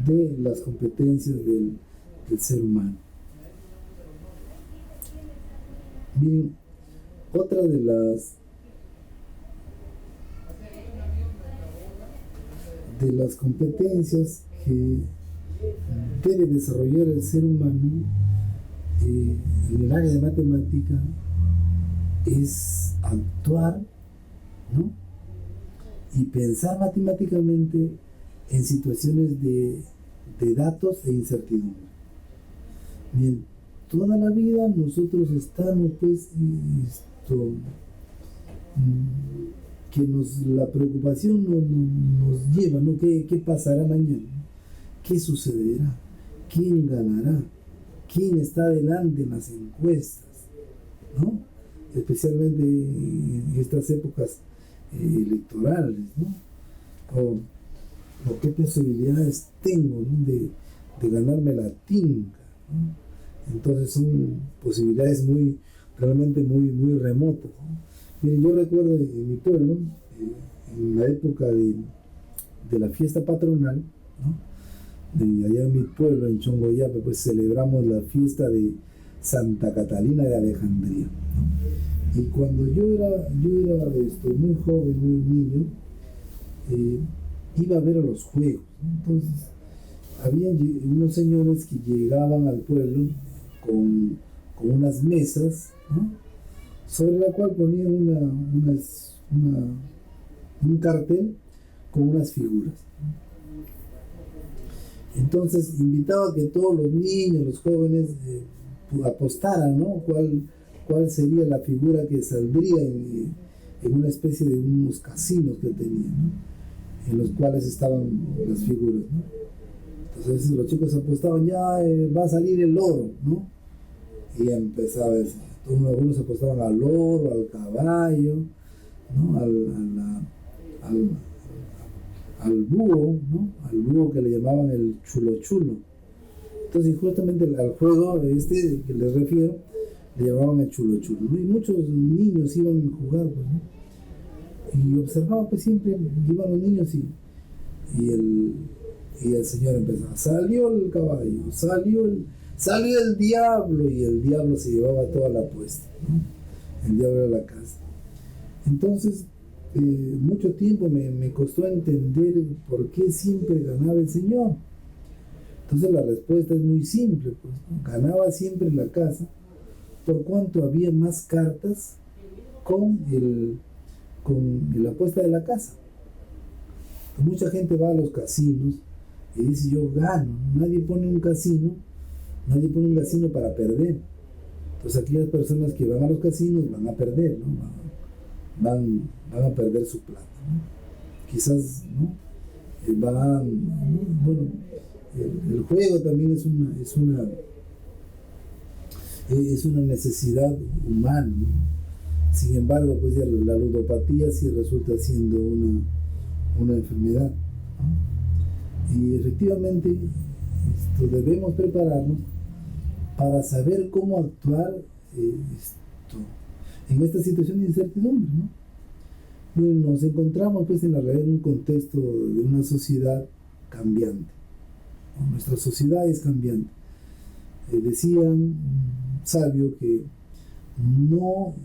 de las competencias del ser humano. Miren, otra de las competencias que debe desarrollar el ser humano en el área de matemática es actuar, ¿no? Y pensar matemáticamente en situaciones de datos e incertidumbre. Bien, toda la vida nosotros estamos pues que la preocupación nos lleva, ¿no? ¿Qué pasará mañana? ¿Qué sucederá? ¿Quién ganará? ¿Quién está adelante en las encuestas? ¿No? Especialmente en estas épocas electorales, ¿no? O qué posibilidades tengo, ¿no? de ganarme la tinca, ¿no? Entonces son posibilidades realmente muy remotas, ¿no? Miren, yo recuerdo en mi pueblo, en la época de la fiesta patronal, ¿no? De allá en mi pueblo, en Chongoyape, pues celebramos la fiesta de Santa Catalina de Alejandría, ¿no? Y cuando yo era muy joven, muy niño, iba a ver a los juegos, ¿no? Entonces, había unos señores que llegaban al pueblo con unas mesas, ¿no? Sobre la cual ponían un cartel con unas figuras. Entonces invitaba a que todos los niños, los jóvenes, apostaran, ¿no? ¿Cuál sería la figura que saldría en una especie de unos casinos que tenían, ¿no? En los cuales estaban las figuras, ¿no? Entonces los chicos apostaban, ya va a salir el loro, ¿no? Y empezaba eso. Algunos apostaban al loro, al caballo, ¿no? Al búho, ¿no? Al búho que le llamaban el chulo chulo. Entonces justamente al juego que les refiero le llamaban el chulo chulo, ¿no? Y muchos niños iban a jugar, pues, ¿no? Y observaba pues siempre, iban los niños y el señor empezaba, salió el caballo, salió el diablo, y el diablo se llevaba toda la apuesta, ¿no? El diablo era la casa. Entonces mucho tiempo me costó entender por qué siempre ganaba el señor. Entonces la respuesta es muy simple, pues, ¿no? Ganaba siempre la casa por cuanto había más cartas con la apuesta de la casa. Mucha gente va a los casinos y dice, yo gano. Nadie pone un casino para perder. Entonces aquellas personas que van a los casinos van a perder, ¿no? Van a perder su plata, ¿no? Quizás, ¿no? Bueno, el juego también es una necesidad humana, ¿no? Sin embargo, pues ya la ludopatía sí resulta siendo una enfermedad, ¿no? Y efectivamente debemos prepararnos para saber cómo actuar en esta situación de incertidumbre, ¿no? Bueno, nos encontramos pues en la realidad en un contexto de una sociedad cambiante, ¿no? Nuestra sociedad es cambiante. Decía un sabio que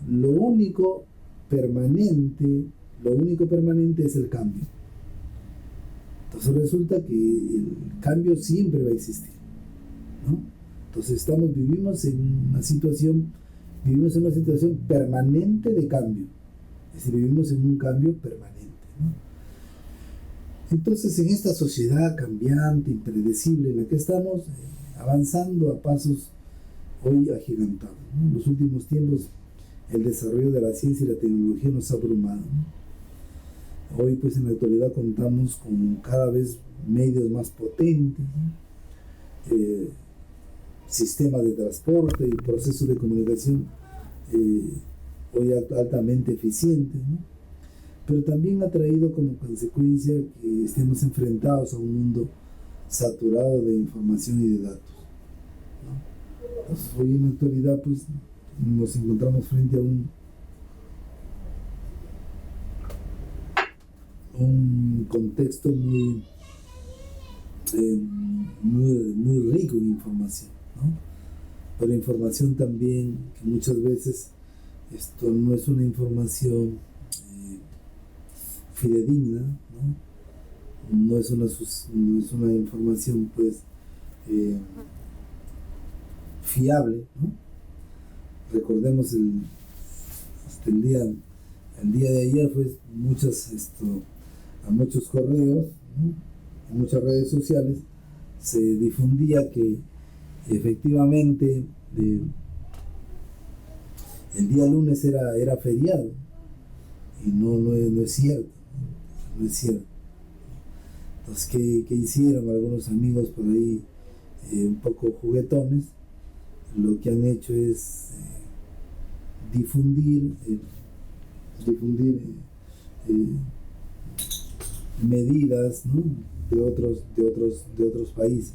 lo único permanente es el cambio. Entonces resulta que el cambio siempre va a existir, ¿no? Entonces vivimos en una situación permanente de cambio. Es decir, vivimos en un cambio permanente, ¿no? Entonces, en esta sociedad cambiante, impredecible en la que estamos, avanzando a pasos hoy agigantados, ¿no? En los últimos tiempos, el desarrollo de la ciencia y la tecnología nos ha abrumado, ¿no? Hoy, pues, en la actualidad contamos con cada vez medios más potentes, ¿no? Sistemas de transporte y procesos de comunicación hoy altamente eficientes, ¿no? Pero también ha traído como consecuencia que estemos enfrentados a un mundo saturado de información y de datos, ¿no? Entonces, hoy en la actualidad pues nos encontramos frente a un contexto muy rico en información, ¿no? Pero información también que muchas veces esto no es una información fidedigna, ¿no? No es una información pues fiable, ¿no? Recordemos hasta el día de ayer, pues a muchos correos, ¿no? En muchas redes sociales se difundía que efectivamente el día lunes era feriado, y no es cierto, no es cierto. Entonces, ¿qué hicieron algunos amigos por ahí, un poco juguetones? Lo que han hecho es difundir medidas, ¿no? de otros países.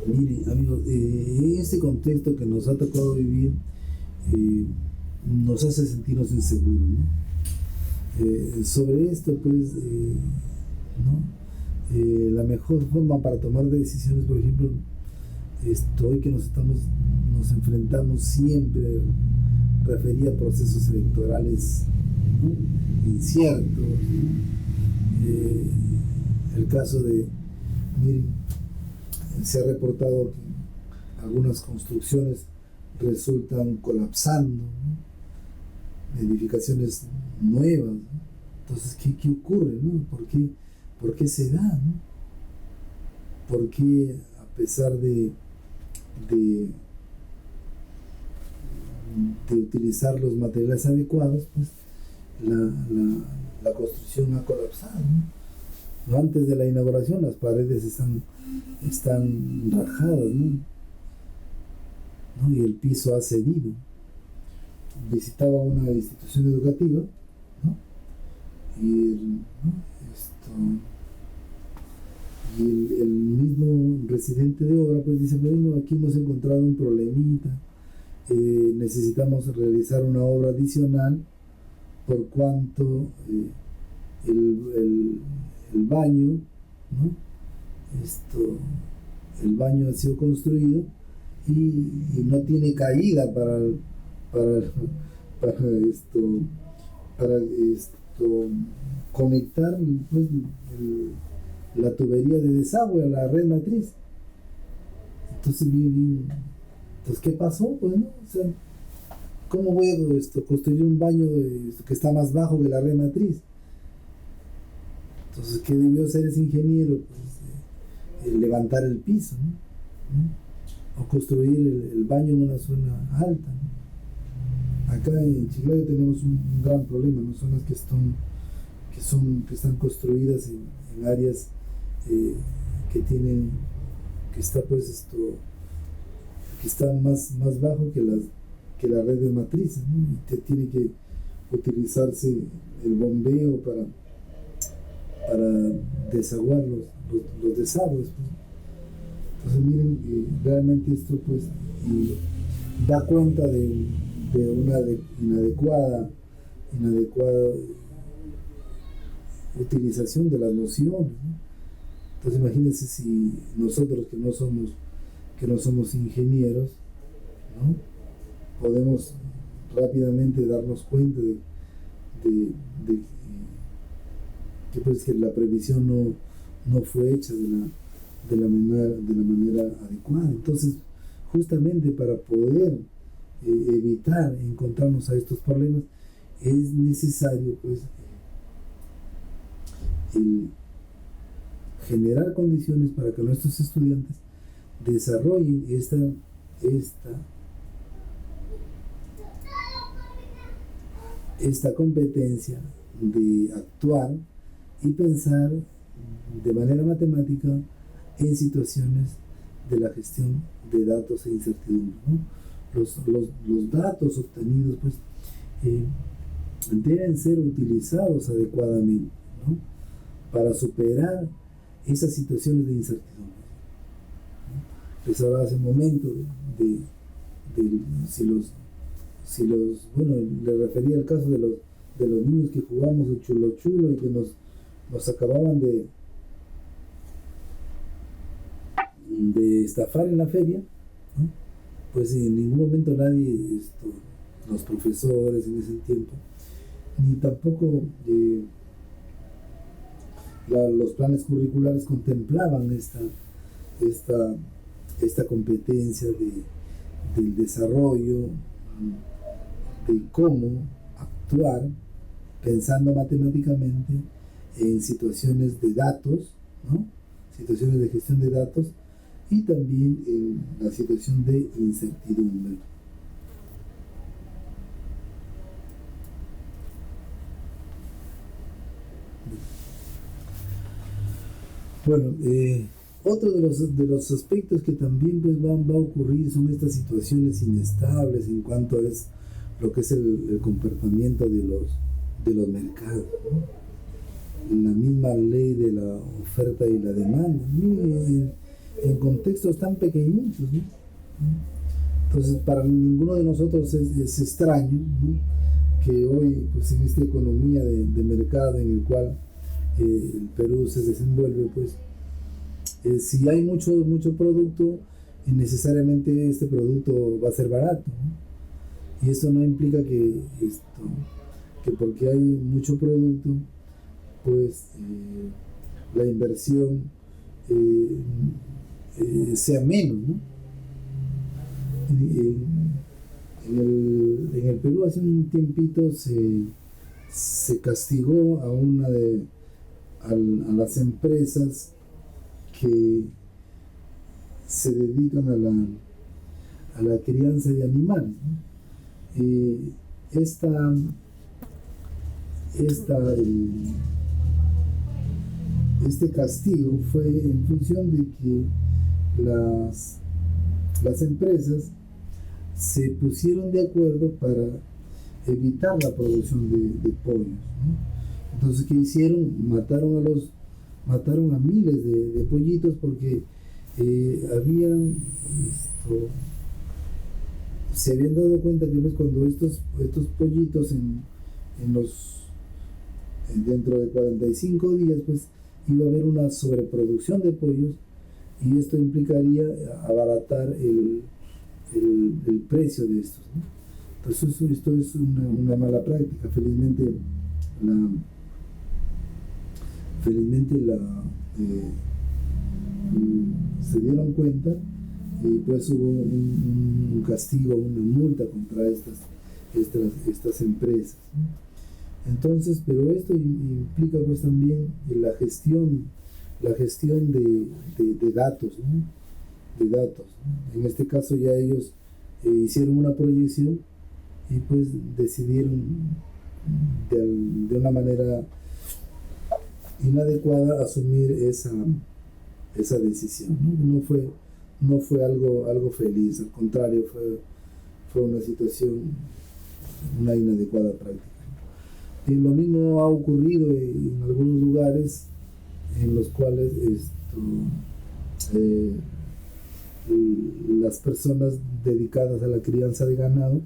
Miren, amigos, en este contexto que nos ha tocado vivir, nos hace sentirnos inseguros, ¿no? Sobre esto, pues, ¿no? La mejor forma para tomar decisiones, por ejemplo, hoy que nos enfrentamos siempre, refería a procesos electorales, ¿no? Inciertos, ¿no? El caso miren, se ha reportado que algunas construcciones resultan colapsando, ¿no? Edificaciones nuevas, ¿no? Entonces, ¿qué ocurre, ¿no? ¿Por qué se da, ¿no? ¿Por qué, a pesar de utilizar los materiales adecuados, pues la construcción ha colapsado, ¿no? Antes de la inauguración las paredes están rajadas, ¿no? Y el piso ha cedido. Visitaba una institución educativa, ¿no? Y el mismo residente de obra pues dice, bueno, aquí hemos encontrado un problemita, necesitamos realizar una obra adicional por cuanto el baño, ¿no? El baño ha sido construido y no tiene caída para conectar, pues, la tubería de desagüe a la red matriz. Entonces, ¿qué pasó? Pues, ¿no? O sea, ¿cómo voy a construir un baño que está más bajo que la red matriz? Entonces, ¿qué debió hacer ese ingeniero? Pues, levantar el piso, ¿no? O construir el baño en una zona alta, ¿no? Acá en Chiclayo tenemos un gran problema, ¿no? Zonas que están construidas en áreas que está más bajo que la red de matrices, ¿no? Y tiene que utilizarse el bombeo para desaguar los desagües, pues. Entonces, miren, realmente esto, pues, da cuenta de una inadecuada utilización de las nociones, ¿no? Entonces, imagínense si nosotros que no somos ingenieros, ¿no? Podemos rápidamente darnos cuenta de que pues que la previsión no fue hecha de la manera adecuada. Entonces, justamente para poder evitar encontrarnos a estos problemas, es necesario, pues, generar condiciones para que nuestros estudiantes desarrollen esta competencia de actuar y pensar de manera matemática en situaciones de la gestión de datos e incertidumbre, ¿no? Los datos obtenidos, pues, deben ser utilizados adecuadamente, ¿no? Para superar esas situaciones de incertidumbre, ¿no? Les hablaba hace un momento bueno, le refería al caso de los niños que jugamos el chulo chulo y que nos acababan de estafar en la feria, ¿no? Pues en ningún momento nadie, los profesores en ese tiempo, ni tampoco los planes curriculares contemplaban esta competencia del desarrollo, de cómo actuar pensando matemáticamente en situaciones de datos, ¿no? Situaciones de gestión de datos y también en la situación de incertidumbre. Bueno, otro de los aspectos que también pues, va a ocurrir son estas situaciones inestables en cuanto a lo que es el comportamiento de los mercados, ¿no? La misma ley de la oferta y la demanda, en contextos tan pequeñitos, ¿no? Entonces, para ninguno de nosotros es extraño, ¿no? Que hoy, pues en esta economía de mercado en el cual el Perú se desenvuelve, pues si hay mucho producto, necesariamente este producto va a ser barato, ¿no? Y eso no implica que porque hay mucho producto, pues la inversión sea menos, ¿no? En el Perú hace un tiempito se castigó a las empresas que se dedican a la crianza de animales, ¿no? Este castigo fue en función de que las empresas se pusieron de acuerdo para evitar la producción de pollos, ¿no? Entonces, ¿qué hicieron? Mataron a miles de pollitos porque se habían dado cuenta que pues, cuando estos pollitos dentro de 45 días pues iba a haber una sobreproducción de pollos y esto implicaría abaratar el precio de estos, ¿no? Entonces esto es una mala práctica. Felizmente se dieron cuenta y pues hubo un castigo, una multa contra estas empresas, ¿no? Entonces, pero esto implica pues también la gestión de datos, ¿no? De datos, ¿no? En este caso ya ellos hicieron una proyección y pues decidieron de una manera inadecuada asumir esa decisión, ¿no? No fue algo feliz, al contrario, fue una situación, una inadecuada práctica. Y lo mismo ha ocurrido en algunos lugares en los cuales las personas dedicadas a la crianza de ganado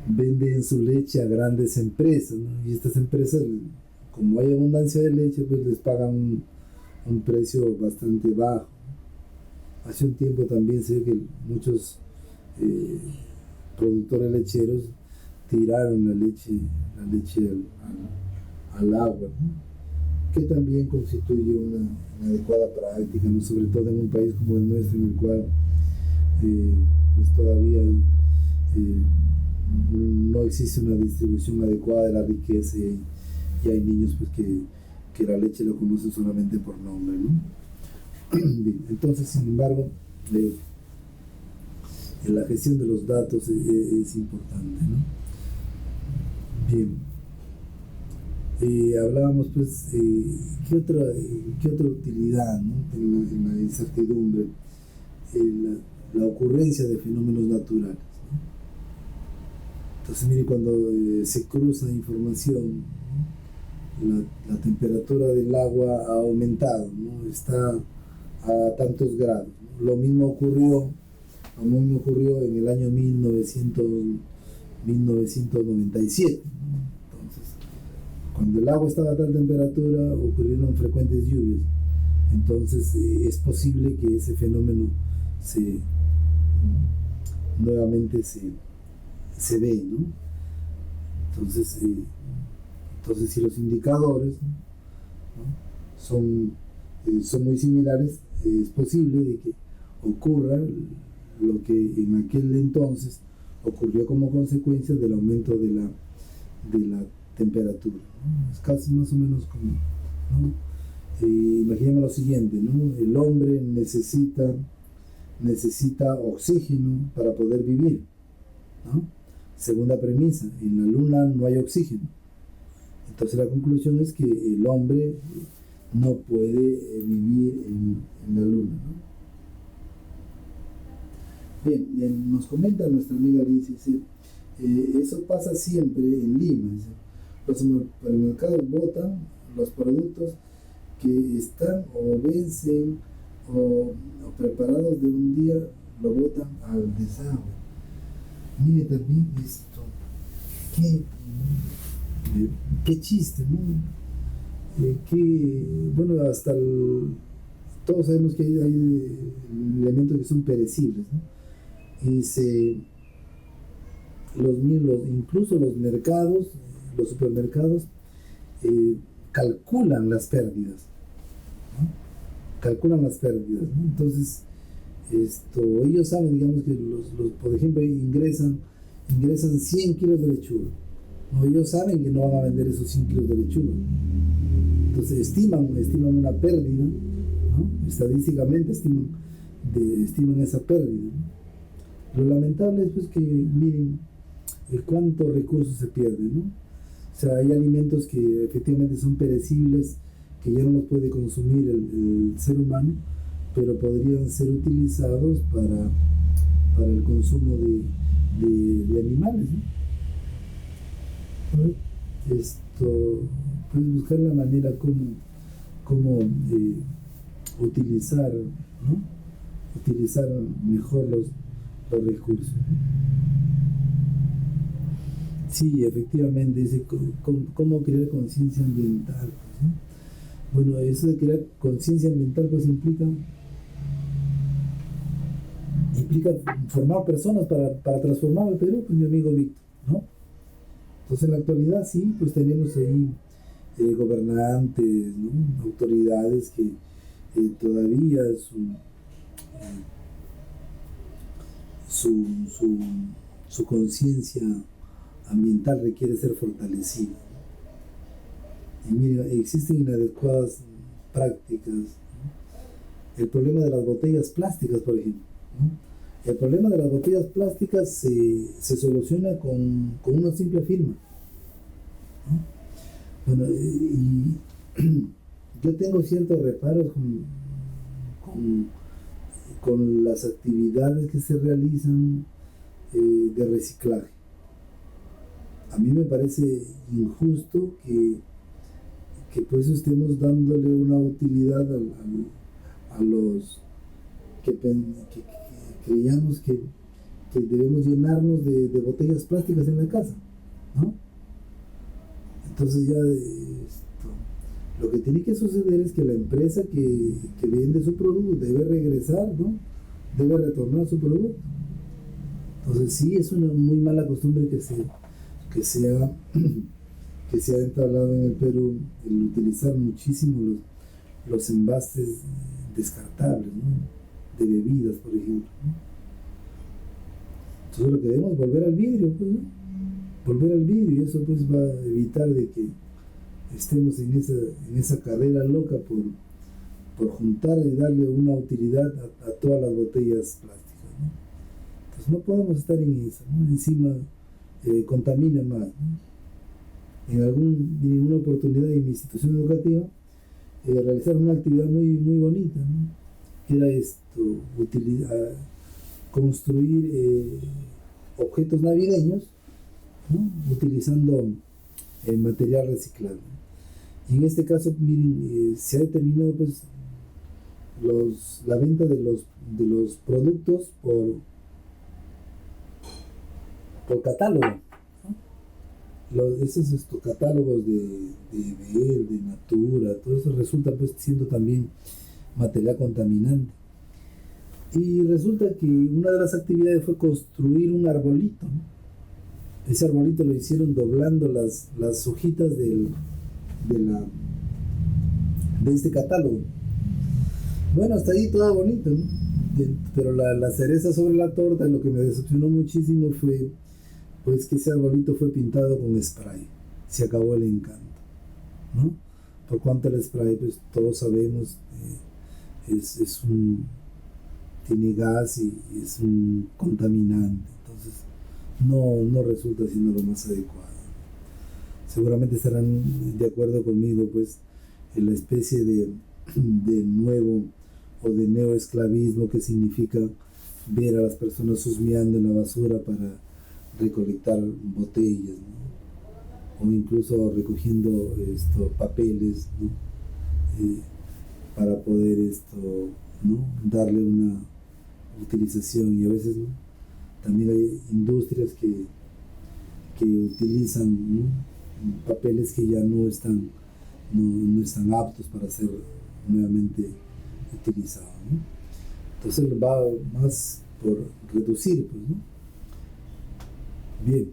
venden su leche a grandes empresas, ¿no? Y estas empresas, como hay abundancia de leche, pues les pagan un precio bastante bajo. Hace un tiempo también sé que muchos productores lecheros tiraron la leche al agua, ¿no? Que también constituye una adecuada práctica, ¿no? Sobre todo en un país como el nuestro, en el cual pues todavía no existe una distribución adecuada de la riqueza y hay niños pues, que la leche lo conocen solamente por nombre, ¿no? Bien, entonces, sin embargo, la gestión de los datos es importante, ¿no? Bien. Hablábamos pues ¿qué otra utilidad, ¿no? en la incertidumbre, la ocurrencia de fenómenos naturales, ¿no? Entonces mire, cuando se cruza información, ¿no? La temperatura del agua ha aumentado, ¿no? Está a tantos grados, ¿no? Lo mismo ocurrió en el año 1997, ¿no? Cuando el agua estaba a tal temperatura, ocurrieron frecuentes lluvias. Entonces es posible que ese fenómeno nuevamente se dé, ¿no? Entonces si los indicadores, ¿no? son muy similares, es posible de que ocurra lo que en aquel entonces ocurrió como consecuencia del aumento de la temperatura, ¿no? Es casi más o menos como, ¿no? Imaginemos lo siguiente, ¿no? El hombre necesita oxígeno para poder vivir, ¿no? Segunda premisa, en la luna no hay oxígeno. Entonces la conclusión es que el hombre no puede vivir en la luna, ¿no? Bien, nos comenta nuestra amiga Liz, dice, eso pasa siempre en Lima. Dice, los supermercados botan los productos que están o vencen o preparados de un día, lo botan al desagüe. Mire también esto, qué chiste, ¿no? Bueno, todos sabemos que hay elementos que son perecibles, ¿no? Incluso los mercados, los supermercados, calculan las pérdidas, ¿no? Calculan las pérdidas, ¿no? Entonces, ellos saben, digamos, que por ejemplo, ingresan 100 kilos de lechuga, ¿no? Ellos saben que no van a vender esos 100 kilos de lechuga. Entonces estiman una pérdida, ¿no? Estadísticamente estiman esa pérdida, ¿no? Lo lamentable es pues que miren cuántos recursos se pierden, ¿no? O sea, hay alimentos que efectivamente son perecibles, que ya no los puede consumir el ser humano, pero podrían ser utilizados para el consumo de animales, ¿no? Pues buscar la manera como utilizar, ¿no? Utilizar mejor los recursos. Sí, efectivamente, dice cómo crear conciencia ambiental, ¿no? Bueno, eso de crear conciencia ambiental pues implica formar personas para transformar el Perú, pues mi amigo Víctor, ¿no? Entonces en la actualidad sí, pues tenemos ahí gobernantes, ¿no? Autoridades que todavía su conciencia ambiental requiere ser fortalecida. Y mira, existen inadecuadas prácticas, ¿no? El problema de las botellas plásticas, por ejemplo, ¿no? El problema de las botellas plásticas se soluciona con una simple firma, ¿no? Bueno, y yo tengo ciertos reparos con las actividades que se realizan de reciclaje. A mí me parece injusto que pues estemos dándole una utilidad a los que creíamos que debemos llenarnos de botellas plásticas en la casa, ¿no? Entonces ya lo que tiene que suceder es que la empresa que vende su producto debe regresar, ¿no? Debe retornar su producto. Entonces sí, es una muy mala costumbre que se ha instalado en el Perú, el utilizar muchísimo los envases descartables, ¿no? De bebidas, por ejemplo, ¿no? Entonces lo que debemos es volver al vidrio, pues, ¿no? Volver al vidrio, y eso pues va a evitar de que estemos en esa carrera loca por juntar y darle una utilidad a todas las botellas plásticas, ¿no? Entonces no podemos estar en eso, ¿no? Encima contamina más, ¿no? En una oportunidad en mi institución educativa realizaron una actividad muy, muy bonita, ¿no? Que era construir objetos navideños, ¿no? Utilizando material reciclado. Y en este caso, miren, se ha determinado pues la venta de los productos por catálogo, ¿no? Esos catálogos de Bell, de Natura, todo eso resulta pues siendo también material contaminante. Y resulta que una de las actividades fue construir un arbolito, ¿no? Ese arbolito lo hicieron doblando las hojitas de este catálogo. Bueno, hasta ahí todo bonito, ¿no? Pero la cereza sobre la torta, lo que me decepcionó muchísimo fue pues que ese arbolito fue pintado con spray. Se acabó el encanto, ¿no? Por cuanto el spray, pues todos sabemos, tiene gas y es un contaminante, entonces no resulta siendo lo más adecuado. Seguramente estarán de acuerdo conmigo, pues, en la especie de nuevo o de neoesclavismo que significa ver a las personas husmeando en la basura para recolectar botellas, ¿no? O incluso recogiendo papeles, ¿no? Para poder ¿no? Darle una utilización. Y a veces, ¿no? También hay industrias que utilizan, ¿no? Papeles que ya no están aptos para ser nuevamente utilizados, ¿no? Entonces va más por reducir, pues, ¿no? Bien,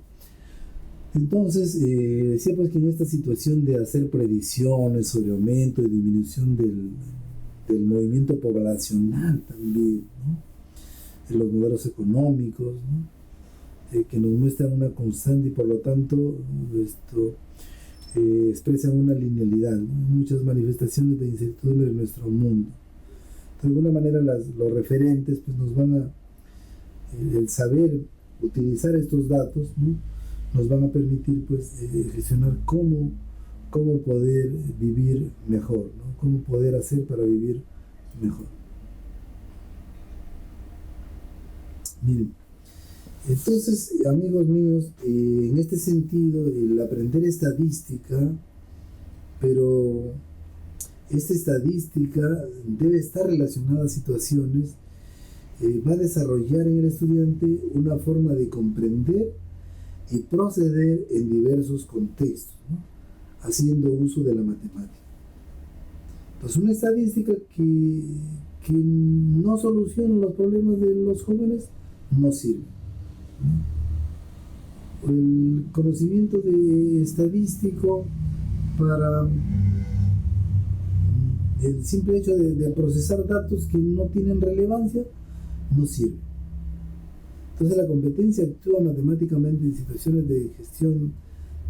entonces decía pues que en esta situación de hacer predicciones sobre aumento y disminución del movimiento poblacional también, ¿no? En los modelos económicos, ¿no? Que nos muestran una constante y por lo tanto expresan una linealidad, ¿no? Muchas manifestaciones de incertidumbre en nuestro mundo. De alguna manera los referentes pues nos van a el saber utilizar estos datos, ¿no? Nos van a permitir pues gestionar cómo poder vivir mejor, ¿no? Cómo poder hacer para vivir mejor. Miren, entonces, amigos míos, en este sentido, el aprender estadística, pero esta estadística debe estar relacionada a situaciones, va a desarrollar en el estudiante una forma de comprender y proceder en diversos contextos, ¿no? Haciendo uso de la matemática. Entonces, una estadística que no soluciona los problemas de los jóvenes no sirve, ¿no? El conocimiento de estadístico para el simple hecho de procesar datos que no tienen relevancia no sirve. Entonces la competencia actúa matemáticamente en situaciones de gestión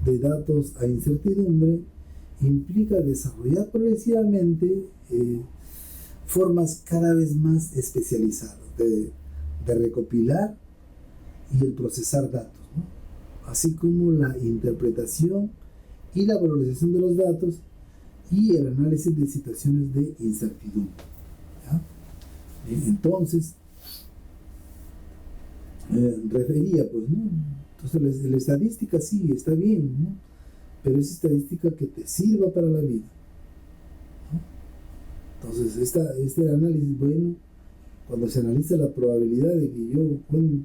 de datos a incertidumbre, implica desarrollar progresivamente formas cada vez más especializadas de recopilar y el procesar datos, ¿no? Así como la interpretación y la valorización de los datos y el análisis de situaciones de incertidumbre, ¿ya? Entonces refería, pues, ¿no? Entonces la estadística sí está bien, ¿no? Pero es estadística que te sirva para la vida, ¿no? Entonces este análisis, bueno, cuando se analiza la probabilidad de que yo, bueno,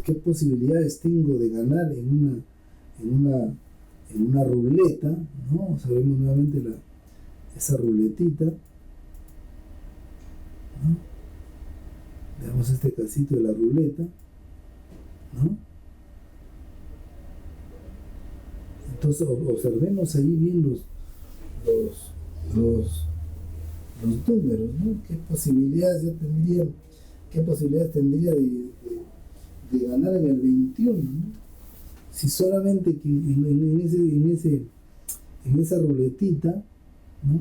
qué posibilidades tengo de ganar en una ruleta, ¿no? Sabemos nuevamente esa ruletita, ¿no? Veamos este casito de la ruleta, ¿no? Entonces observemos ahí bien los números, ¿no? ¿Qué posibilidades tendría de ganar en el 21, ¿no? Si solamente que en esa ruletita, ¿no?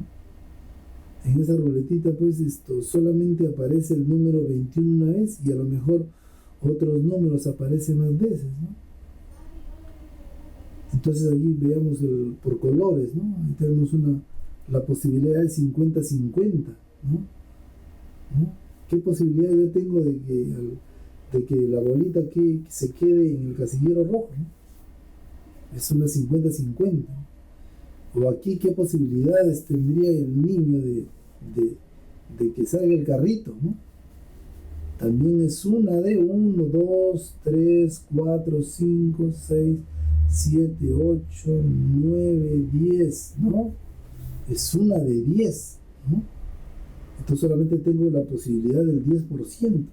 En esa ruletita pues solamente aparece el número 21 una vez y a lo mejor otros números aparecen más veces, ¿no? Entonces aquí veamos por colores, ¿no? Ahí tenemos la posibilidad de 50-50, ¿no? ¿Qué posibilidad yo tengo de que la bolita que se quede en el casillero rojo, ¿no? Es una 50-50. O aquí, ¿qué posibilidades tendría el niño de que salga el carrito, ¿no? También es una de 1, 2, 3, 4, 5, 6, 7, 8, 9, 10, ¿no? Es una de 10, ¿no? Entonces solamente tengo la posibilidad del 10%.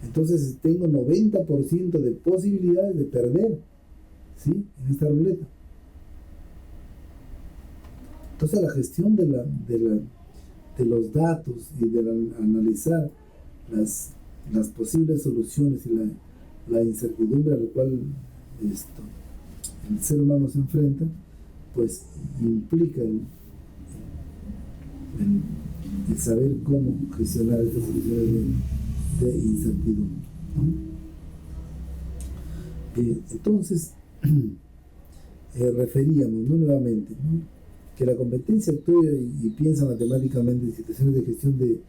Entonces tengo 90% de posibilidades de perder, ¿sí? En esta ruleta. Entonces la gestión de los datos y de analizar las posibles soluciones y la incertidumbre a la cual el ser humano se enfrenta, pues implica el saber cómo gestionar estas situaciones de incertidumbre, ¿no? Entonces, referíamos, ¿no? Nuevamente, ¿no? Que la competencia actúa y piensa matemáticamente en situaciones de gestión de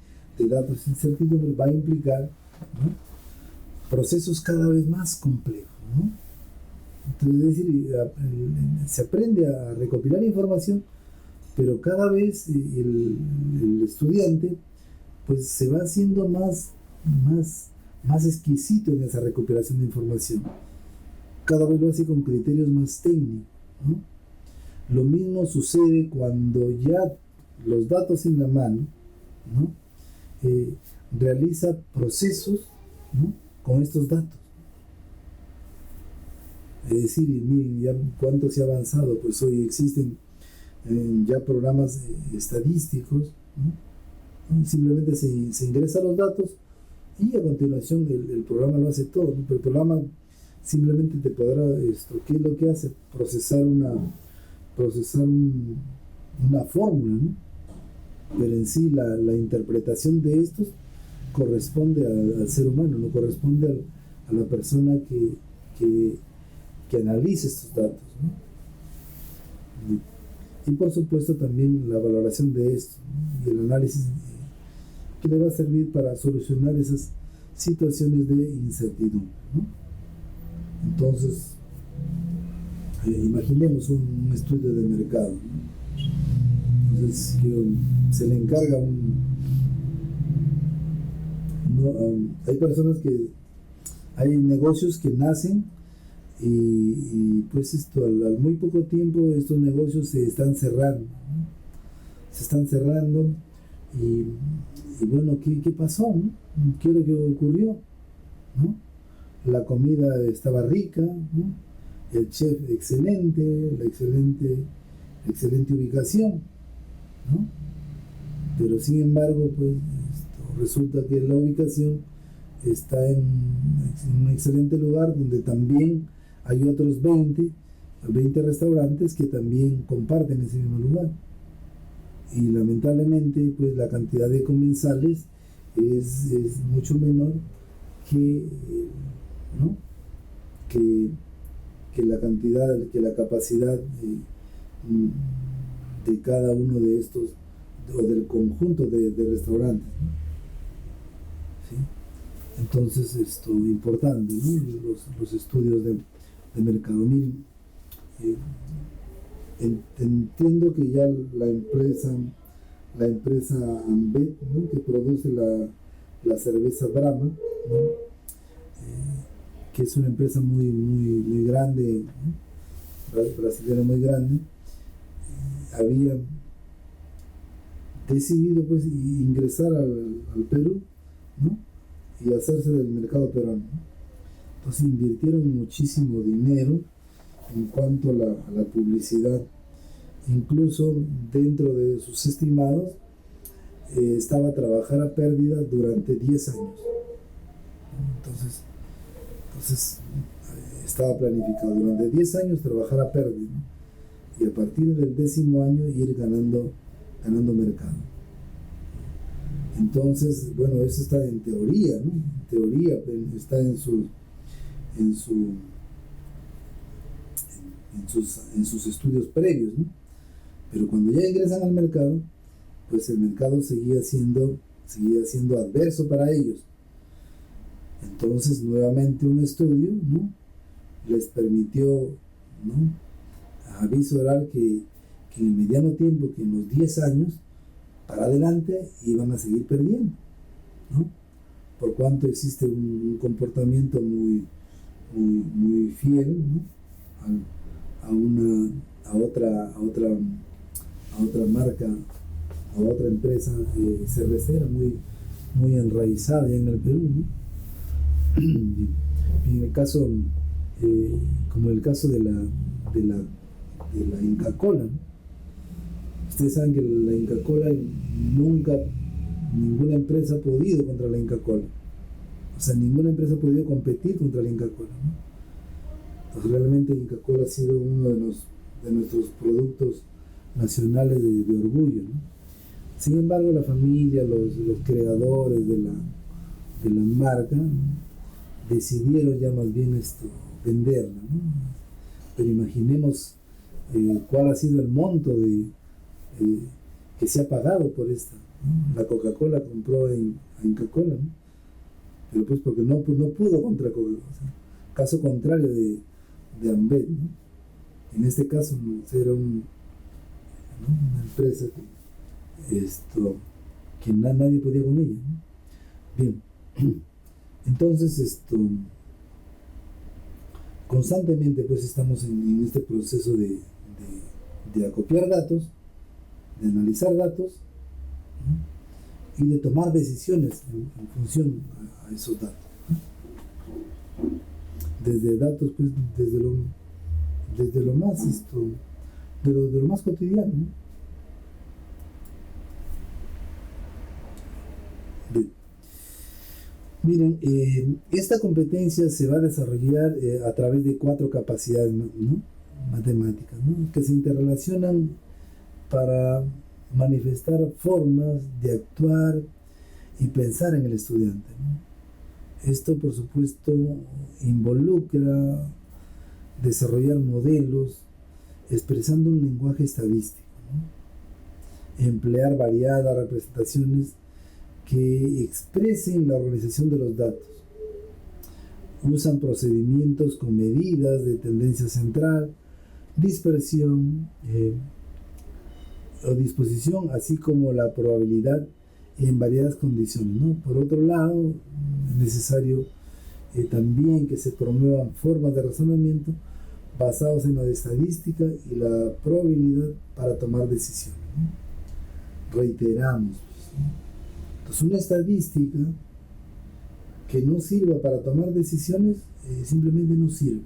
datos e incertidumbre va a implicar, ¿no? Procesos cada vez más complejos, ¿no? Entonces, es decir, se aprende a recopilar información, pero cada vez el estudiante pues se va haciendo más exquisito en esa recuperación de información. Cada vez lo hace con criterios más técnicos, ¿no? Lo mismo sucede cuando ya los datos en la mano, ¿no? Realiza procesos, ¿no? Con estos datos. Es decir, miren ya cuánto se ha avanzado, pues hoy existen ya programas estadísticos, ¿no? Simplemente se ingresan los datos y a continuación el programa lo hace todo, ¿no? Pero el programa simplemente te podrá, ¿qué es lo que hace? Procesar una fórmula, ¿no? Pero en sí la interpretación de estos corresponde al ser humano, no corresponde a la persona que analice estos datos, ¿no? Y por supuesto también la valoración de esto, ¿no? Y el análisis que le va a servir para solucionar esas situaciones de incertidumbre, ¿no? Entonces, imaginemos un estudio de mercado, ¿no? Entonces se le encarga hay personas hay negocios que nacen y pues al muy poco tiempo estos negocios se están cerrando, ¿no? Se están cerrando y bueno, ¿qué pasó, no? ¿Qué es lo que ocurrió, no? La comida estaba rica, ¿no? El chef excelente, la excelente ubicación, ¿no? Pero sin embargo, pues resulta que la ubicación está en un excelente lugar donde también hay otros 20 restaurantes que también comparten ese mismo lugar. Y lamentablemente, pues la cantidad de comensales es mucho menor ¿no? que la capacidad de cada uno de estos o del conjunto de restaurantes, ¿no? ¿Sí? Entonces esto es importante, ¿no? Los estudios de mercado. Miren, entiendo que ya la empresa Ambev, ¿no? Que produce la cerveza Brahma, ¿no? Que es una empresa muy grande, ¿no? Brasileña muy grande, había decidido pues ingresar al Perú, ¿no? Y hacerse del mercado peruano, ¿no? Entonces invirtieron muchísimo dinero en cuanto a la publicidad. Incluso dentro de sus estimados estaba a trabajar a pérdida durante 10 años. Entonces estaba planificado durante 10 años trabajar a pérdida, ¿no? Y a partir del 10º año ir ganando mercado. Entonces, bueno, eso está en teoría, ¿no? En teoría está en sus estudios previos, ¿no? Pero cuando ya ingresan al mercado, pues el mercado seguía siendo adverso para ellos. Entonces, nuevamente un estudio, ¿no? Les permitió, ¿no? Avisorar que en el mediano tiempo, que en los 10 años para adelante iban a seguir perdiendo, ¿no? Por cuanto existe un comportamiento muy fiel, ¿no? a otra marca, a otra empresa cervecera muy enraizada ya en el Perú, ¿no? En el caso como el caso de la Inca Kola, ¿no? Ustedes saben que la Inca Kola nunca, ninguna empresa ha podido contra la Inca Kola. O sea, ninguna empresa ha podido competir contra la Inca Kola, ¿no? Entonces, realmente Inca Kola ha sido uno de nuestros productos nacionales de orgullo, ¿no? Sin embargo, la familia, los creadores de la marca, ¿no?, decidieron ya más bien venderla, ¿no? Pero imaginemos cuál ha sido el monto que se ha pagado por esta, ¿no? La Coca-Cola compró a Inca Kola, ¿no? Pero pues porque no pudo contra Coca-Cola. O sea, caso contrario de Ambev, ¿no? En este caso, ¿no?, era ¿no?, una empresa que nadie podía con ella, ¿no? Bien, entonces constantemente pues estamos en este proceso de acopiar datos, de analizar datos, ¿no?, y de tomar decisiones en función a esos datos, ¿no? Desde datos, pues desde lo más de lo más cotidiano, ¿no? Bien. Miren, esta competencia se va a desarrollar a través de 4 capacidades, ¿no?, matemáticas, ¿no?, que se interrelacionan para manifestar formas de actuar y pensar en el estudiante, ¿no? Esto, por supuesto, involucra desarrollar modelos expresando un lenguaje estadístico, ¿no?, emplear variadas representaciones que expresen la organización de los datos, usan procedimientos con medidas de tendencia central, dispersión o disposición, así como la probabilidad en variadas condiciones, ¿no? Por otro lado, es necesario también que se promuevan formas de razonamiento basados en la estadística y la probabilidad para tomar decisiones, ¿no? Reiteramos, pues, ¿no? Entonces, una estadística que no sirva para tomar decisiones simplemente no sirve.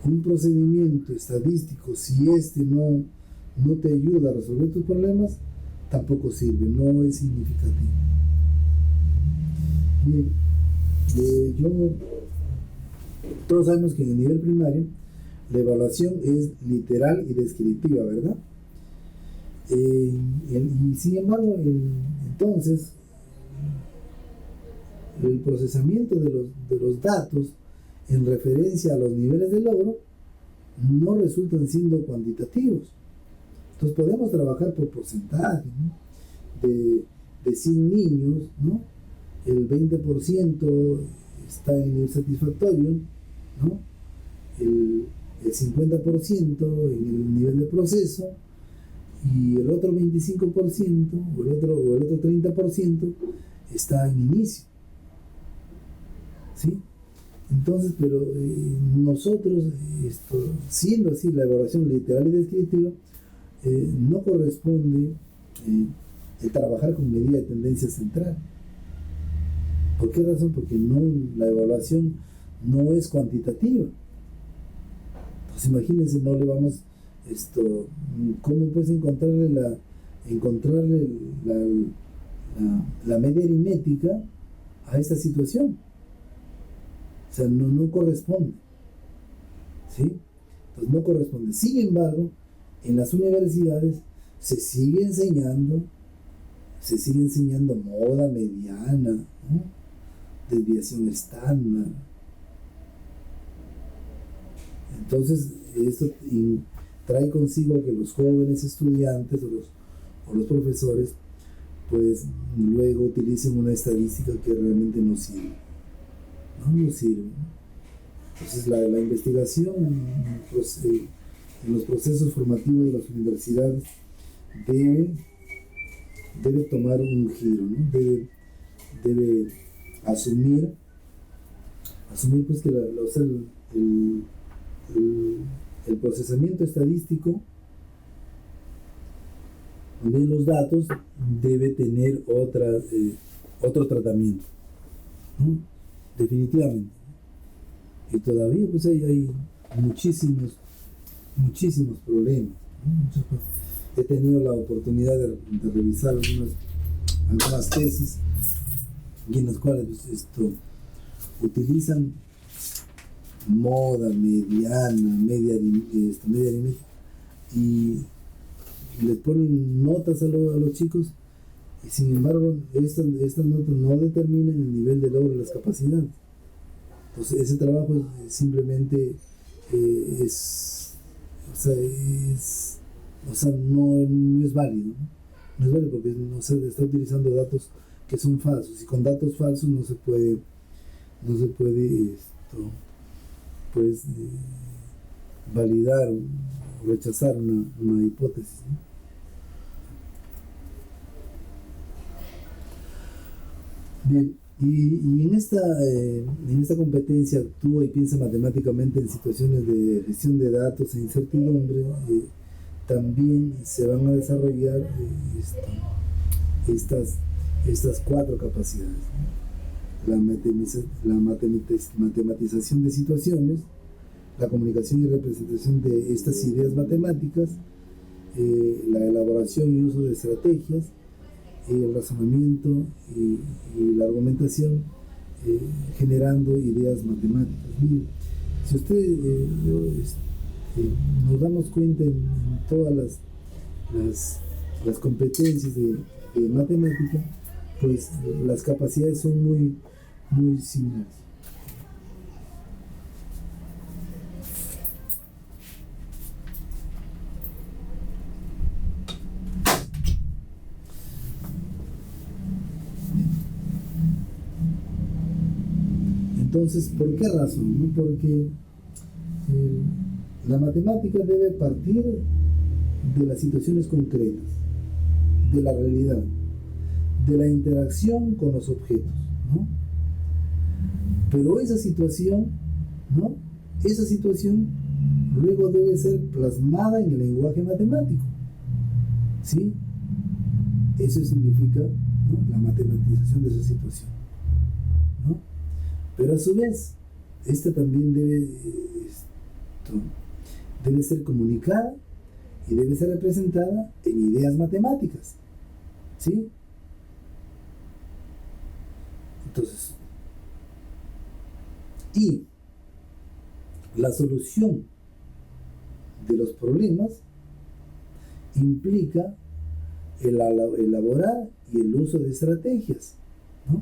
Un procedimiento estadístico, si no te ayuda a resolver tus problemas, tampoco sirve, no es significativo. Bien, todos sabemos que en el nivel primario la evaluación es literal y descriptiva, ¿verdad? Y sin embargo, entonces, el procesamiento de los datos en referencia a los niveles de logro no resultan siendo cuantitativos. Entonces podemos trabajar por porcentaje, ¿no? De 100 niños, ¿no?, el 20% está en nivel satisfactorio, ¿no?, el 50% en el nivel de proceso, y el otro 25% o el otro 30% está en inicio, ¿sí? Entonces, pero nosotros, siendo así la evaluación literal y descriptiva, no corresponde el trabajar con medida de tendencia central. ¿Por qué razón? Porque la evaluación no es cuantitativa. Pues imagínense, no le vamos, ¿cómo puedes encontrarle la media aritmética a esta situación? O sea, no corresponde, ¿sí? Entonces no corresponde. Sin embargo, en las universidades se sigue enseñando moda mediana, ¿no?, desviación estándar. Entonces, esto trae consigo que los jóvenes estudiantes o los profesores, pues luego utilicen una estadística que realmente no sirve. No sirve, ¿no? Entonces, la investigación en los procesos formativos de las universidades debe tomar un giro, ¿no? Debe asumir pues que el procesamiento estadístico de los datos debe tener otro tratamiento, ¿no?, definitivamente. Y todavía pues hay muchísimos problemas, ¿no? He tenido la oportunidad de revisar algunas tesis y en las cuales pues, utilizan moda mediana, media aritmética, y les ponen notas a los chicos, y sin embargo estas notas no determinan el nivel de logro de las capacidades. Entonces ese trabajo simplemente no es válido, ¿no? No es válido porque no se está utilizando datos que son falsos, y con datos falsos no se puede pues validar o rechazar una hipótesis, ¿no? Bien, y en esta competencia actúa y piensa matemáticamente en situaciones de gestión de datos e incertidumbre. También se van a desarrollar estas 4 capacidades, ¿no? La matematización de situaciones, la comunicación y representación de estas ideas matemáticas, la elaboración y uso de estrategias, el razonamiento y la argumentación, generando ideas matemáticas. Mire, si usted nos damos cuenta en todas las competencias de matemática, pues las capacidades son muy similares. Entonces, ¿por qué razón? ¿No? Porque la matemática debe partir de las situaciones concretas, de la realidad, de la interacción con los objetos, ¿no? Pero esa situación, ¿no? Esa situación luego debe ser plasmada en el lenguaje matemático, ¿sí? Eso significa, ¿no?, la matematización de esa situación, ¿no? Pero a su vez, esta también debe ser comunicada y debe ser representada en ideas matemáticas, ¿sí? Entonces, y la solución de los problemas implica el elaborar y el uso de estrategias, ¿no?,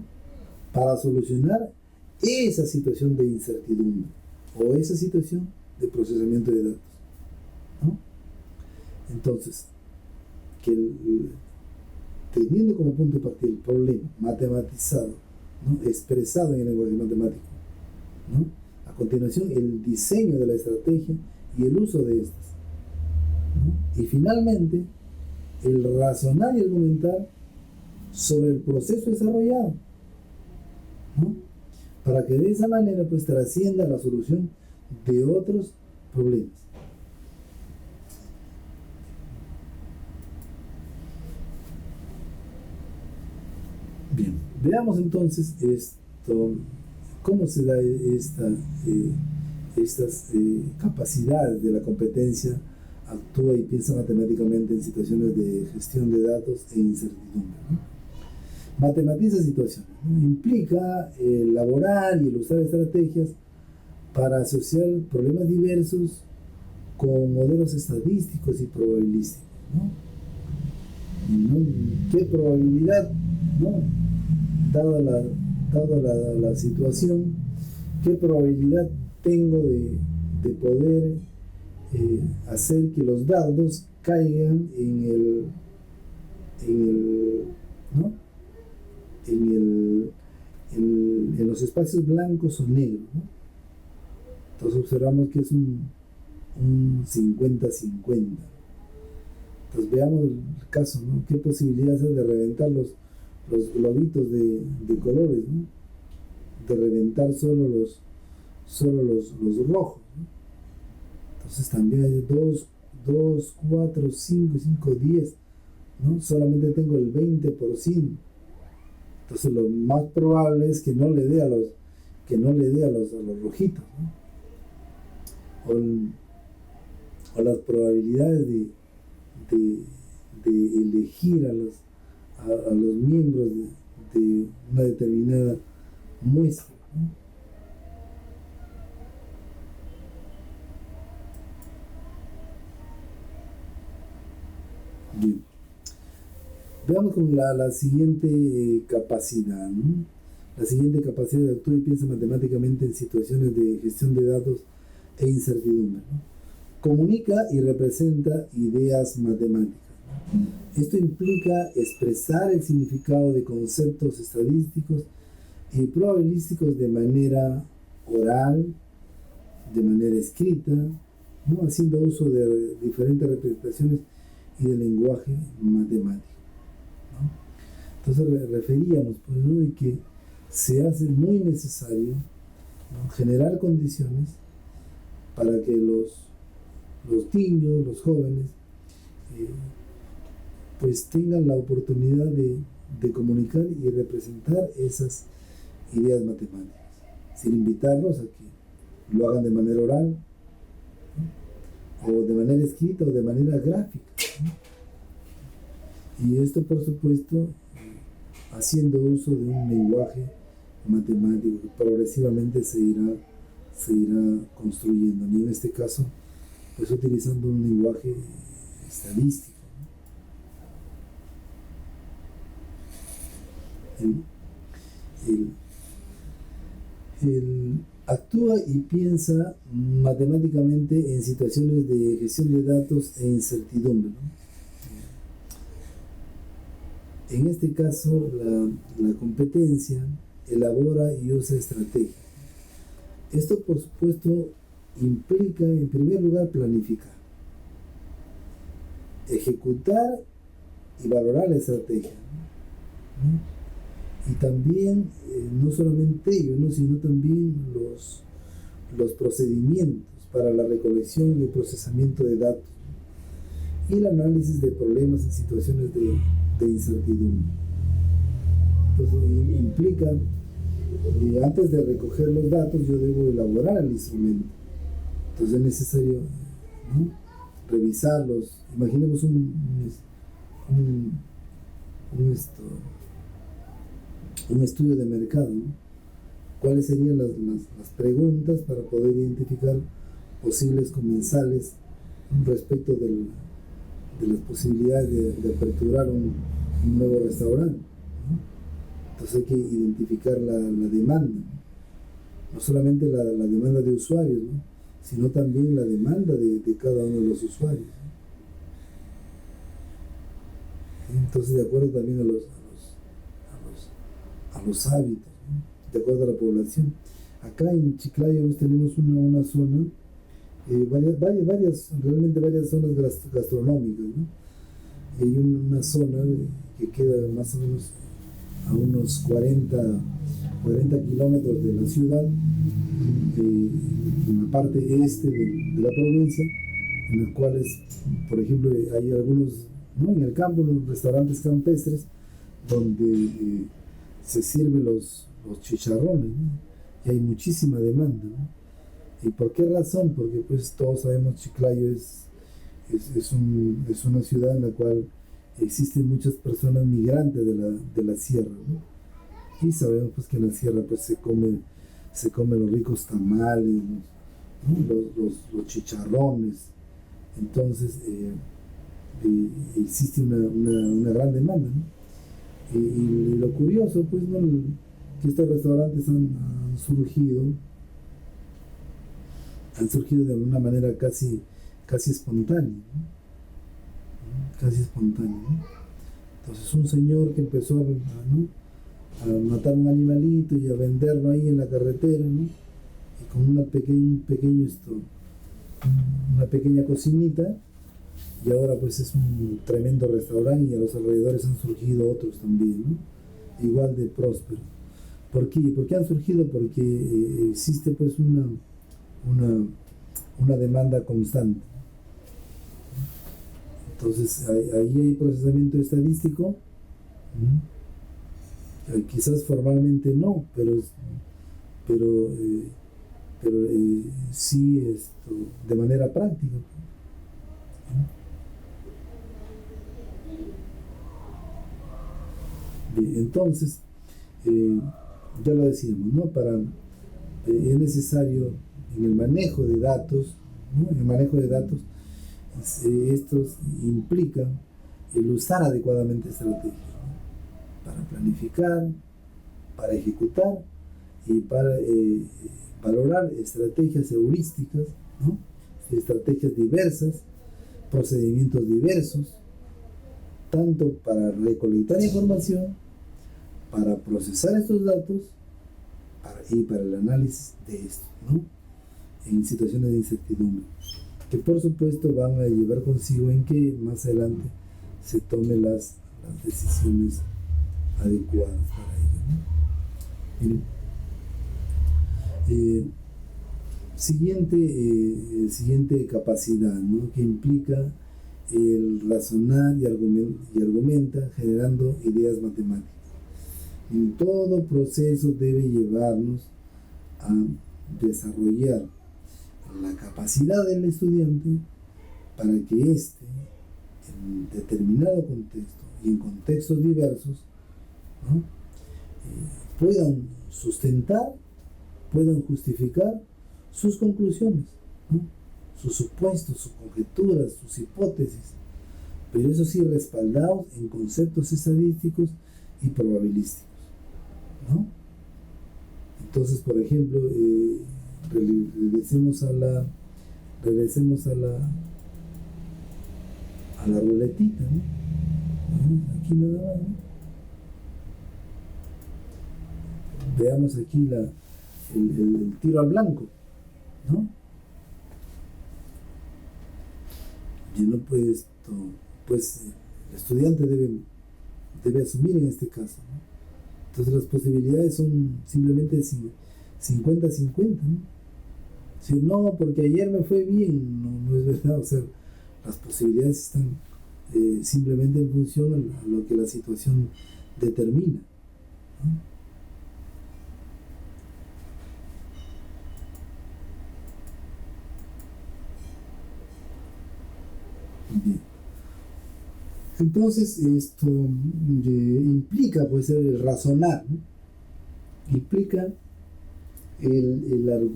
para solucionar esa situación de incertidumbre o esa situación de procesamiento de datos, ¿no? Entonces, teniendo como punto de partida el problema matematizado, ¿no?, expresado en el lenguaje matemático, ¿no?, a continuación el diseño de la estrategia y el uso de estas, ¿no?, y finalmente el razonar y argumentar sobre el proceso desarrollado, ¿no?, para que de esa manera pues trascienda la solución de otros problemas. Bien, veamos entonces cómo se da estas capacidades de la competencia. Actúa y piensa matemáticamente en situaciones de gestión de datos e incertidumbre, ¿no? Matematiza situaciones, ¿no? Implica elaborar y ilustrar estrategias para asociar problemas diversos con modelos estadísticos y probabilísticos, ¿no? ¿Qué probabilidad, ¿no?, dada la situación, qué probabilidad tengo de poder hacer que los dardos caigan ¿no?, en los espacios blancos o negros, ¿no? Entonces observamos que es un 50-50. Entonces veamos el caso, ¿no? ¿Qué posibilidades hay de reventar los globitos de colores, ¿no?, de reventar solo los rojos, ¿no? Entonces también hay 2, 4, 5, 10, ¿no? Solamente tengo el 20%. Entonces lo más probable es que no le dé a que no le dé a los rojitos, ¿no? O las probabilidades de elegir a los miembros de una determinada muestra, ¿no? Bien. Veamos con la siguiente capacidad, ¿no? La siguiente capacidad de actuar y piensa matemáticamente en situaciones de gestión de datos e incertidumbre, ¿no? Comunica y representa ideas matemáticas. Esto implica expresar el significado de conceptos estadísticos y probabilísticos de manera oral, de manera escrita, ¿no? Haciendo uso de diferentes representaciones y de lenguaje matemático, ¿no? Entonces referíamos, pues, ¿no?, de que se hace muy necesario, ¿no?, generar condiciones para que los niños, los jóvenes, pues tengan la oportunidad de comunicar y representar esas ideas matemáticas, sin invitarlos a que lo hagan de manera oral, ¿no?, o de manera escrita o de manera gráfica, ¿no? Y esto, por supuesto, haciendo uso de un lenguaje matemático que progresivamente se irá construyendo, y en este caso pues utilizando un lenguaje estadístico, ¿no? El actúa y piensa matemáticamente en situaciones de gestión de datos e incertidumbre, ¿no? En este caso, la competencia elabora y usa estrategias. Esto, por supuesto, implica, en primer lugar, planificar, ejecutar y valorar la estrategia, ¿no? Y también, no solamente ello, ¿no?, sino también los procedimientos para la recolección y el procesamiento de datos, ¿no?, y el análisis de problemas en situaciones de incertidumbre. Entonces, implica, antes de recoger los datos, yo debo elaborar el instrumento. Entonces es necesario, ¿no?, revisarlos. Imaginemos un estudio de mercado, ¿no? ¿Cuáles serían las preguntas para poder identificar posibles comensales respecto de las posibilidades de aperturar un nuevo restaurante, ¿no? Entonces hay que identificar la demanda, ¿no? No solamente la demanda de usuarios, ¿no?, sino también la demanda de cada uno de los usuarios, ¿no? Entonces, de acuerdo también a los hábitos, ¿no?, de acuerdo a la población. Acá en Chiclayo tenemos una zona, realmente varias zonas gastronómicas, ¿no? Y hay una zona que queda más o menos a unos 40 kilómetros de la ciudad, en la parte este de la provincia, en las cuales, por ejemplo, hay algunos, ¿no?, en el campo, los restaurantes campestres, donde se sirven los chicharrones, ¿no?, y hay muchísima demanda, ¿no? ¿Y por qué razón? Porque pues todos sabemos Chiclayo es una ciudad en la cual existen muchas personas migrantes de la sierra, ¿no? Y sabemos pues que en la sierra pues se come los ricos tamales, ¿no?, los chicharrones. Entonces existe una gran demanda, ¿no? Y lo curioso pues, ¿no?, que estos restaurantes han surgido de una manera casi espontánea, ¿no? Casi espontánea, ¿no? Entonces un señor que empezó a matar un animalito y a venderlo ahí en la carretera, ¿no?, y con una pequeña cocinita, y ahora pues es un tremendo restaurante, y a los alrededores han surgido otros también, ¿no?, igual de prósperos. ¿Por qué? ¿Por qué han surgido? Porque existe pues una demanda constante. Entonces ahí hay procesamiento estadístico, quizás formalmente no, pero pero, sí de manera práctica. Bien, entonces, ya lo decíamos, ¿no? Es necesario en el manejo de datos, ¿no? En el manejo de datos, estos implican el usar adecuadamente estrategias, ¿no? Para planificar, para ejecutar y para valorar estrategias heurísticas, ¿no? Estrategias diversas, procedimientos diversos, tanto para recolectar información, para procesar estos datos y para el análisis de esto, ¿no? En situaciones de incertidumbre, que por supuesto van a llevar consigo en que más adelante se tomen las decisiones adecuadas para ello, ¿no? Miren, siguiente capacidad, ¿no? Que implica el razonar y argumenta generando ideas matemáticas. En todo proceso debe llevarnos a desarrollar la capacidad del estudiante para que éste, en determinado contexto y en contextos diversos, ¿no? Puedan sustentar, puedan justificar sus conclusiones, ¿no? Sus supuestos, sus conjeturas, sus hipótesis, pero eso sí respaldados en conceptos estadísticos y probabilísticos, ¿no? Entonces, por ejemplo, regresemos a la ruletita, ¿no? Aquí nada más, ¿no? Veamos aquí el tiro al blanco, ¿no? Y no pues el estudiante debe asumir en este caso, ¿no? Entonces las posibilidades son simplemente 50-50, ¿no? Si no, porque ayer me fue bien, no es verdad. O sea, las posibilidades están simplemente en función a lo que la situación determina, ¿no? Bien. Entonces esto implica pues el razonar, ¿no? Implica el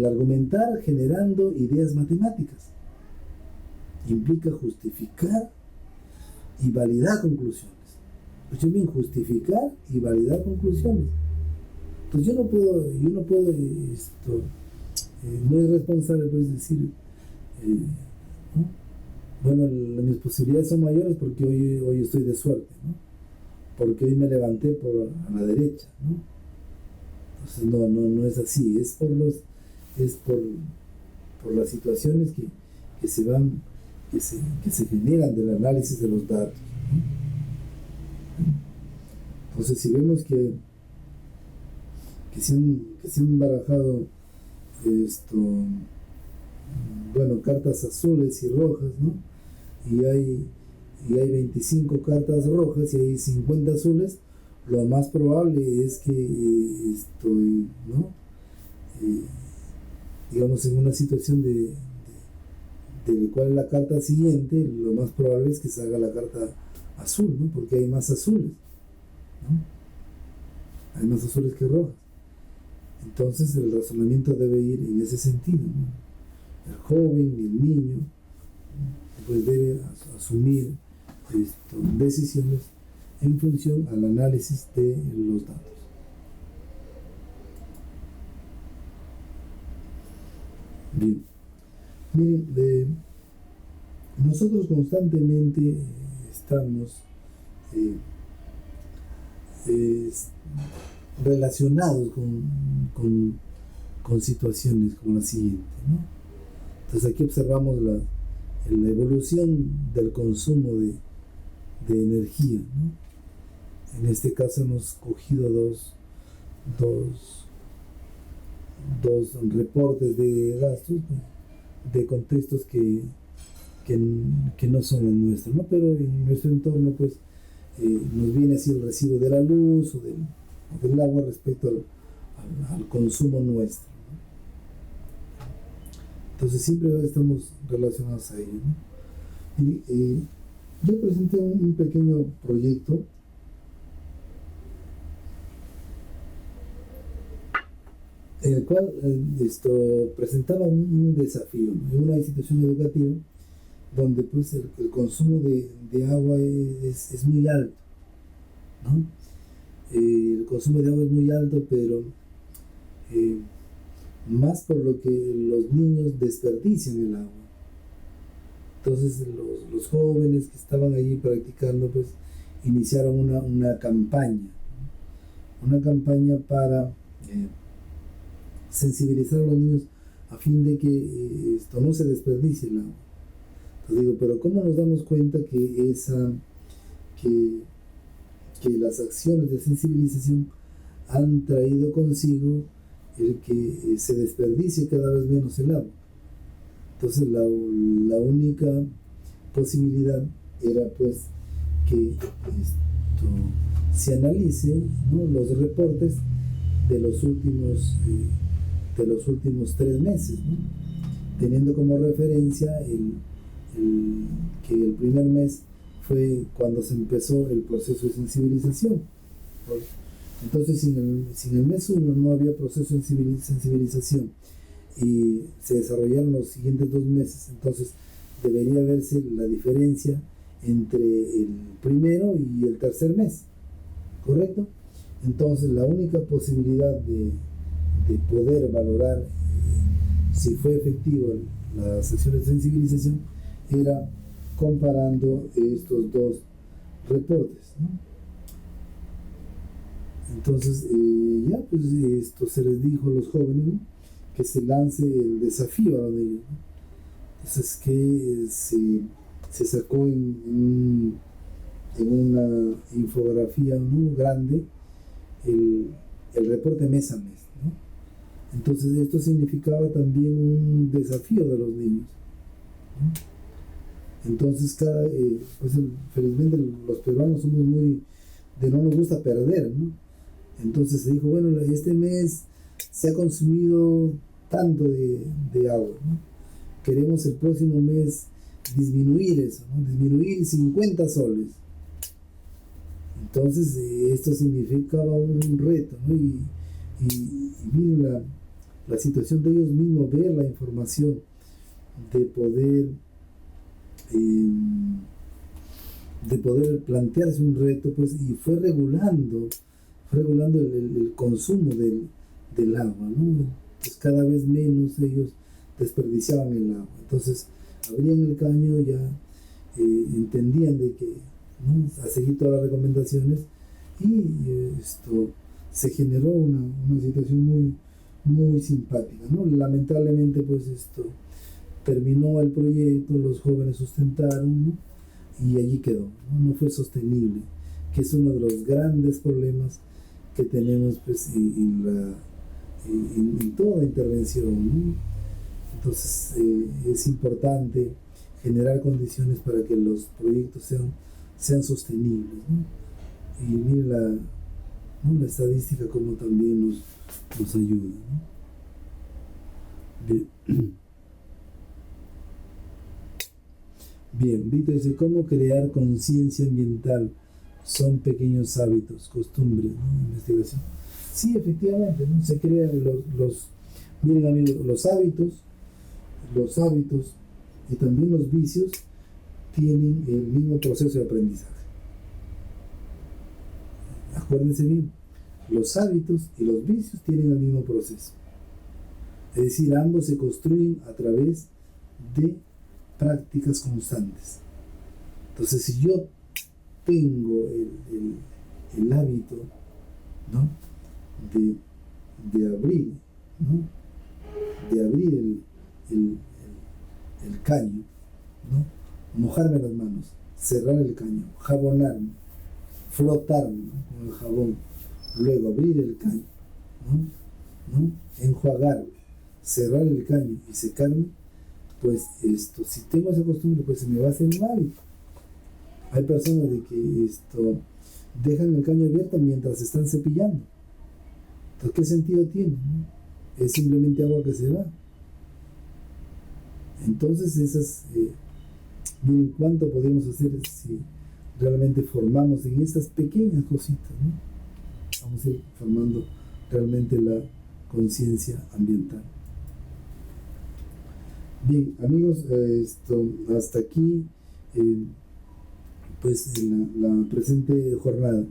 argumentar generando ideas matemáticas, implica justificar y validar conclusiones. Escuchen bien, justificar y validar conclusiones. Entonces yo no puedo no es responsable pues decir, ¿no? Bueno, mis posibilidades son mayores porque hoy estoy de suerte, ¿no? Porque hoy me levanté a la derecha, ¿no? Entonces no es así, es por las situaciones que se generan del análisis de los datos, ¿no? Entonces, si vemos que se han barajado cartas azules y rojas, ¿no? Y hay 25 cartas rojas y hay 50 azules, lo más probable es que ¿no? Digamos, en una situación de cuál es la carta siguiente, lo más probable es que salga la carta azul, ¿no? Porque hay más azules, ¿no? Hay más azules que rojas. Entonces el razonamiento debe ir en ese sentido, ¿no? El joven, el niño, pues debe asumir decisiones en función al análisis de los datos. Bien, miren, nosotros constantemente estamos relacionados con situaciones como la siguiente, ¿no? Entonces aquí observamos la evolución del consumo de energía, ¿no? En este caso hemos cogido dos reportes de gastos de contextos que no son el nuestro, ¿no? Pero en nuestro entorno pues nos viene así el recibo de la luz o del agua respecto al consumo nuestro, ¿no? Entonces siempre estamos relacionados a ello, ¿no? Y yo presenté un pequeño proyecto en el cual presentaba un desafío, ¿no? En una institución educativa donde pues el consumo de agua es muy alto, ¿no? El consumo de agua es muy alto, pero más por lo que los niños desperdician el agua. Entonces los jóvenes que estaban allí practicando pues iniciaron una campaña, ¿no? Una campaña para sensibilizar a los niños a fin de que esto no se desperdicie el agua. Entonces digo, pero ¿cómo nos damos cuenta que las acciones de sensibilización han traído consigo el que se desperdicie cada vez menos el agua? Entonces la única posibilidad era pues que se analicen, ¿no?, los reportes de los últimos 3 meses, ¿no?, teniendo como referencia que el primer mes fue cuando se empezó el proceso de sensibilización. Entonces, si en el mes 1 no había proceso de sensibilización y se desarrollaron los siguientes 2 meses, entonces debería verse la diferencia entre el primero y el tercer mes, ¿correcto? Entonces, la única posibilidad de poder valorar si fue efectiva las acciones de sensibilización era comparando estos 2 reportes, ¿no? Entonces, ya pues esto se les dijo a los jóvenes, ¿no?, que se lance el desafío a los niños, ¿no? Entonces, que se sacó en una infografía, ¿no?, grande el reporte mes a mes, ¿no? Entonces, esto significaba también un desafío de los niños, ¿no? Entonces, pues felizmente los peruanos somos muy no nos gusta perder, ¿no? Entonces se dijo, bueno, este mes se ha consumido tanto de agua, ¿no? Queremos el próximo mes disminuir eso, ¿no?, disminuir 50 soles. Entonces esto significaba un reto, ¿no? Y miren la situación de ellos mismos, ver la información, de poder plantearse un reto, pues, y fue regulando el consumo del agua, ¿no? Pues cada vez menos ellos desperdiciaban el agua. Entonces abrían el caño, ya entendían de que, ¿no?, a seguir todas las recomendaciones, y esto se generó una situación muy, muy simpática, ¿no? Lamentablemente pues esto terminó el proyecto, los jóvenes sustentaron, ¿no?, y allí quedó, ¿no? No fue sostenible, que es uno de los grandes problemas que tenemos pues en toda intervención, ¿no? Entonces es importante generar condiciones para que los proyectos sean sostenibles, ¿no? Y mire la estadística como también nos ayuda, ¿no? Bien. Bien, Víctor dice, ¿cómo crear conciencia ambiental? Son pequeños hábitos, costumbres, ¿no?, investigación. Sí, efectivamente, ¿no? Se crean miren amigos, los hábitos y también los vicios tienen el mismo proceso de aprendizaje. Acuérdense bien, los hábitos y los vicios tienen el mismo proceso. Es decir, ambos se construyen a través de prácticas constantes. Entonces, si yo tengo el hábito, ¿no?, de abrir, ¿no?, de abrir el caño, ¿no?, mojarme las manos, cerrar el caño, jabonarme, frotarme, ¿no?, con el jabón, luego abrir el caño, ¿no?, enjuagarme, cerrar el caño y secarme, pues si tengo esa costumbre, pues se me va a hacer un hábito. Hay personas de que dejan el caño abierto mientras están cepillando. Entonces, ¿qué sentido tiene? ¿No? Es simplemente agua que se va. Entonces, miren cuánto podemos hacer si realmente formamos en estas pequeñas cositas, ¿no? Vamos a ir formando realmente la conciencia ambiental. Bien, amigos, hasta aquí pues la presente jornada.